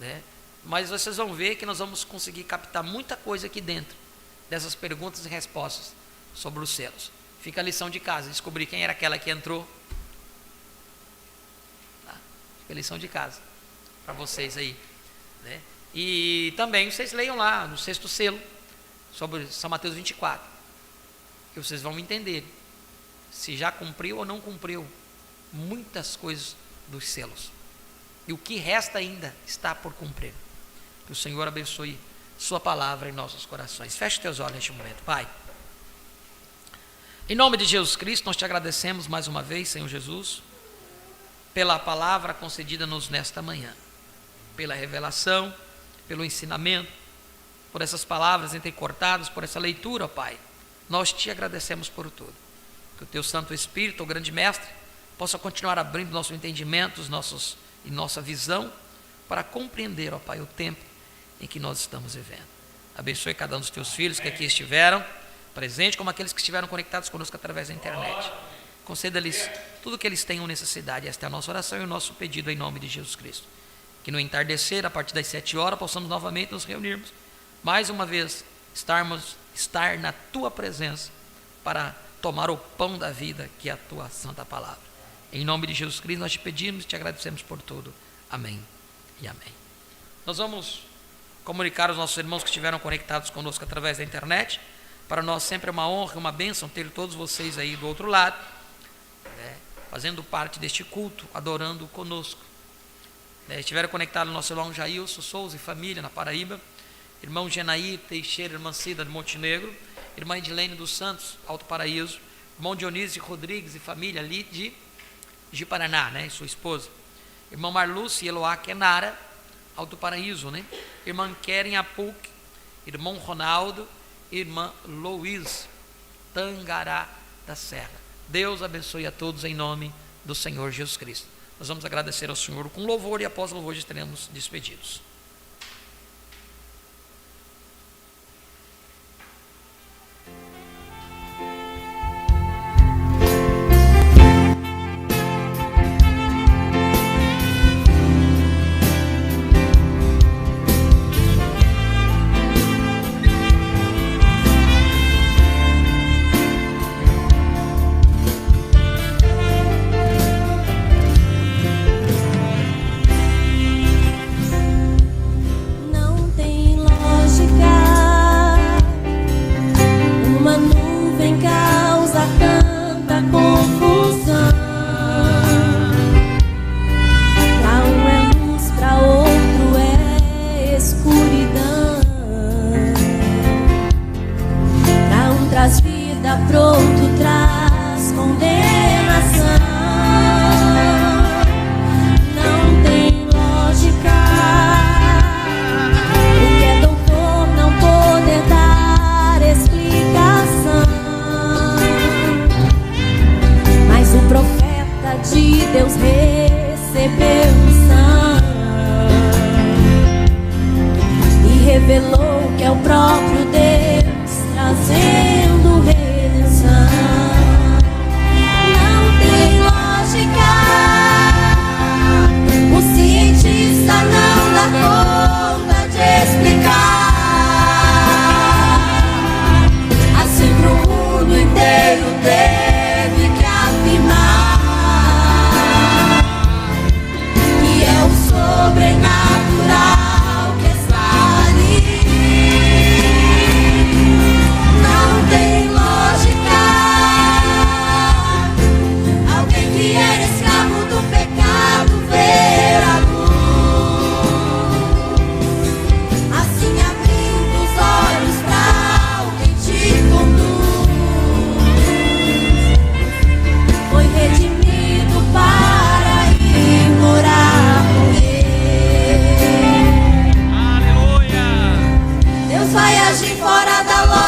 né? Mas vocês vão ver que nós vamos conseguir captar muita coisa aqui dentro dessas perguntas e respostas sobre os selos. Fica a lição de casa, descobrir quem era aquela que entrou. Tá? Fica a lição de casa para vocês aí, né? E também vocês leiam lá no 6º selo sobre São Mateus 24, que vocês vão entender se já cumpriu ou não cumpriu muitas coisas dos selos, e o que resta ainda está por cumprir. Que o Senhor abençoe sua palavra em nossos corações. Feche teus olhos neste momento. Pai, em nome de Jesus Cristo, nós te agradecemos mais uma vez, Senhor Jesus, pela palavra concedida-nos nesta manhã, pela revelação, pelo ensinamento, por essas palavras entrecortadas, por essa leitura, ó Pai. Nós te agradecemos por tudo. Que o teu Santo Espírito, o grande Mestre, possa continuar abrindo nosso entendimento, e nossa visão, para compreender, ó Pai, o tempo em que nós estamos vivendo. Abençoe cada um dos teus filhos que aqui estiveram presentes, como aqueles que estiveram conectados conosco através da internet. Conceda-lhes tudo o que eles tenham necessidade. Esta é a nossa oração e o nosso pedido em nome de Jesus Cristo. Que no entardecer, a partir das 7 horas, possamos novamente nos reunirmos, mais uma vez, estar na tua presença, para tomar o pão da vida, que é a tua santa palavra. Em nome de Jesus Cristo, nós te pedimos e te agradecemos por tudo. Amém e amém. Nós vamos comunicar aos nossos irmãos que estiveram conectados conosco através da internet. Para nós sempre é uma honra e uma bênção ter todos vocês aí do outro lado, né, fazendo parte deste culto, adorando conosco. Estiveram conectados nosso irmão Jailson Souza e família na Paraíba, irmão Genaí Teixeira, irmã Cida de Montenegro, irmã Edilene dos Santos, Alto Paraíso, irmão Dionísio Rodrigues e família ali de Paraná, né, e sua esposa, irmã Marluce e Eloá Kenara, Alto Paraíso, né, irmã Keren Apuc, irmão Ronaldo, irmã Louise, Tangará da Serra. Deus abençoe a todos em nome do Senhor Jesus Cristo. Nós vamos agradecer ao Senhor com louvor e após louvor estaremos despedidos. Pronto, traz condena.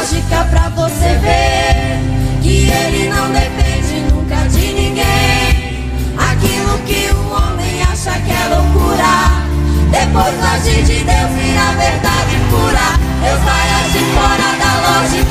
lógica pra você ver que ele não depende nunca de ninguém. Aquilo que o homem acha que é loucura, depois do agir de Deus vira verdade pura. Deus vai agir fora da lógica.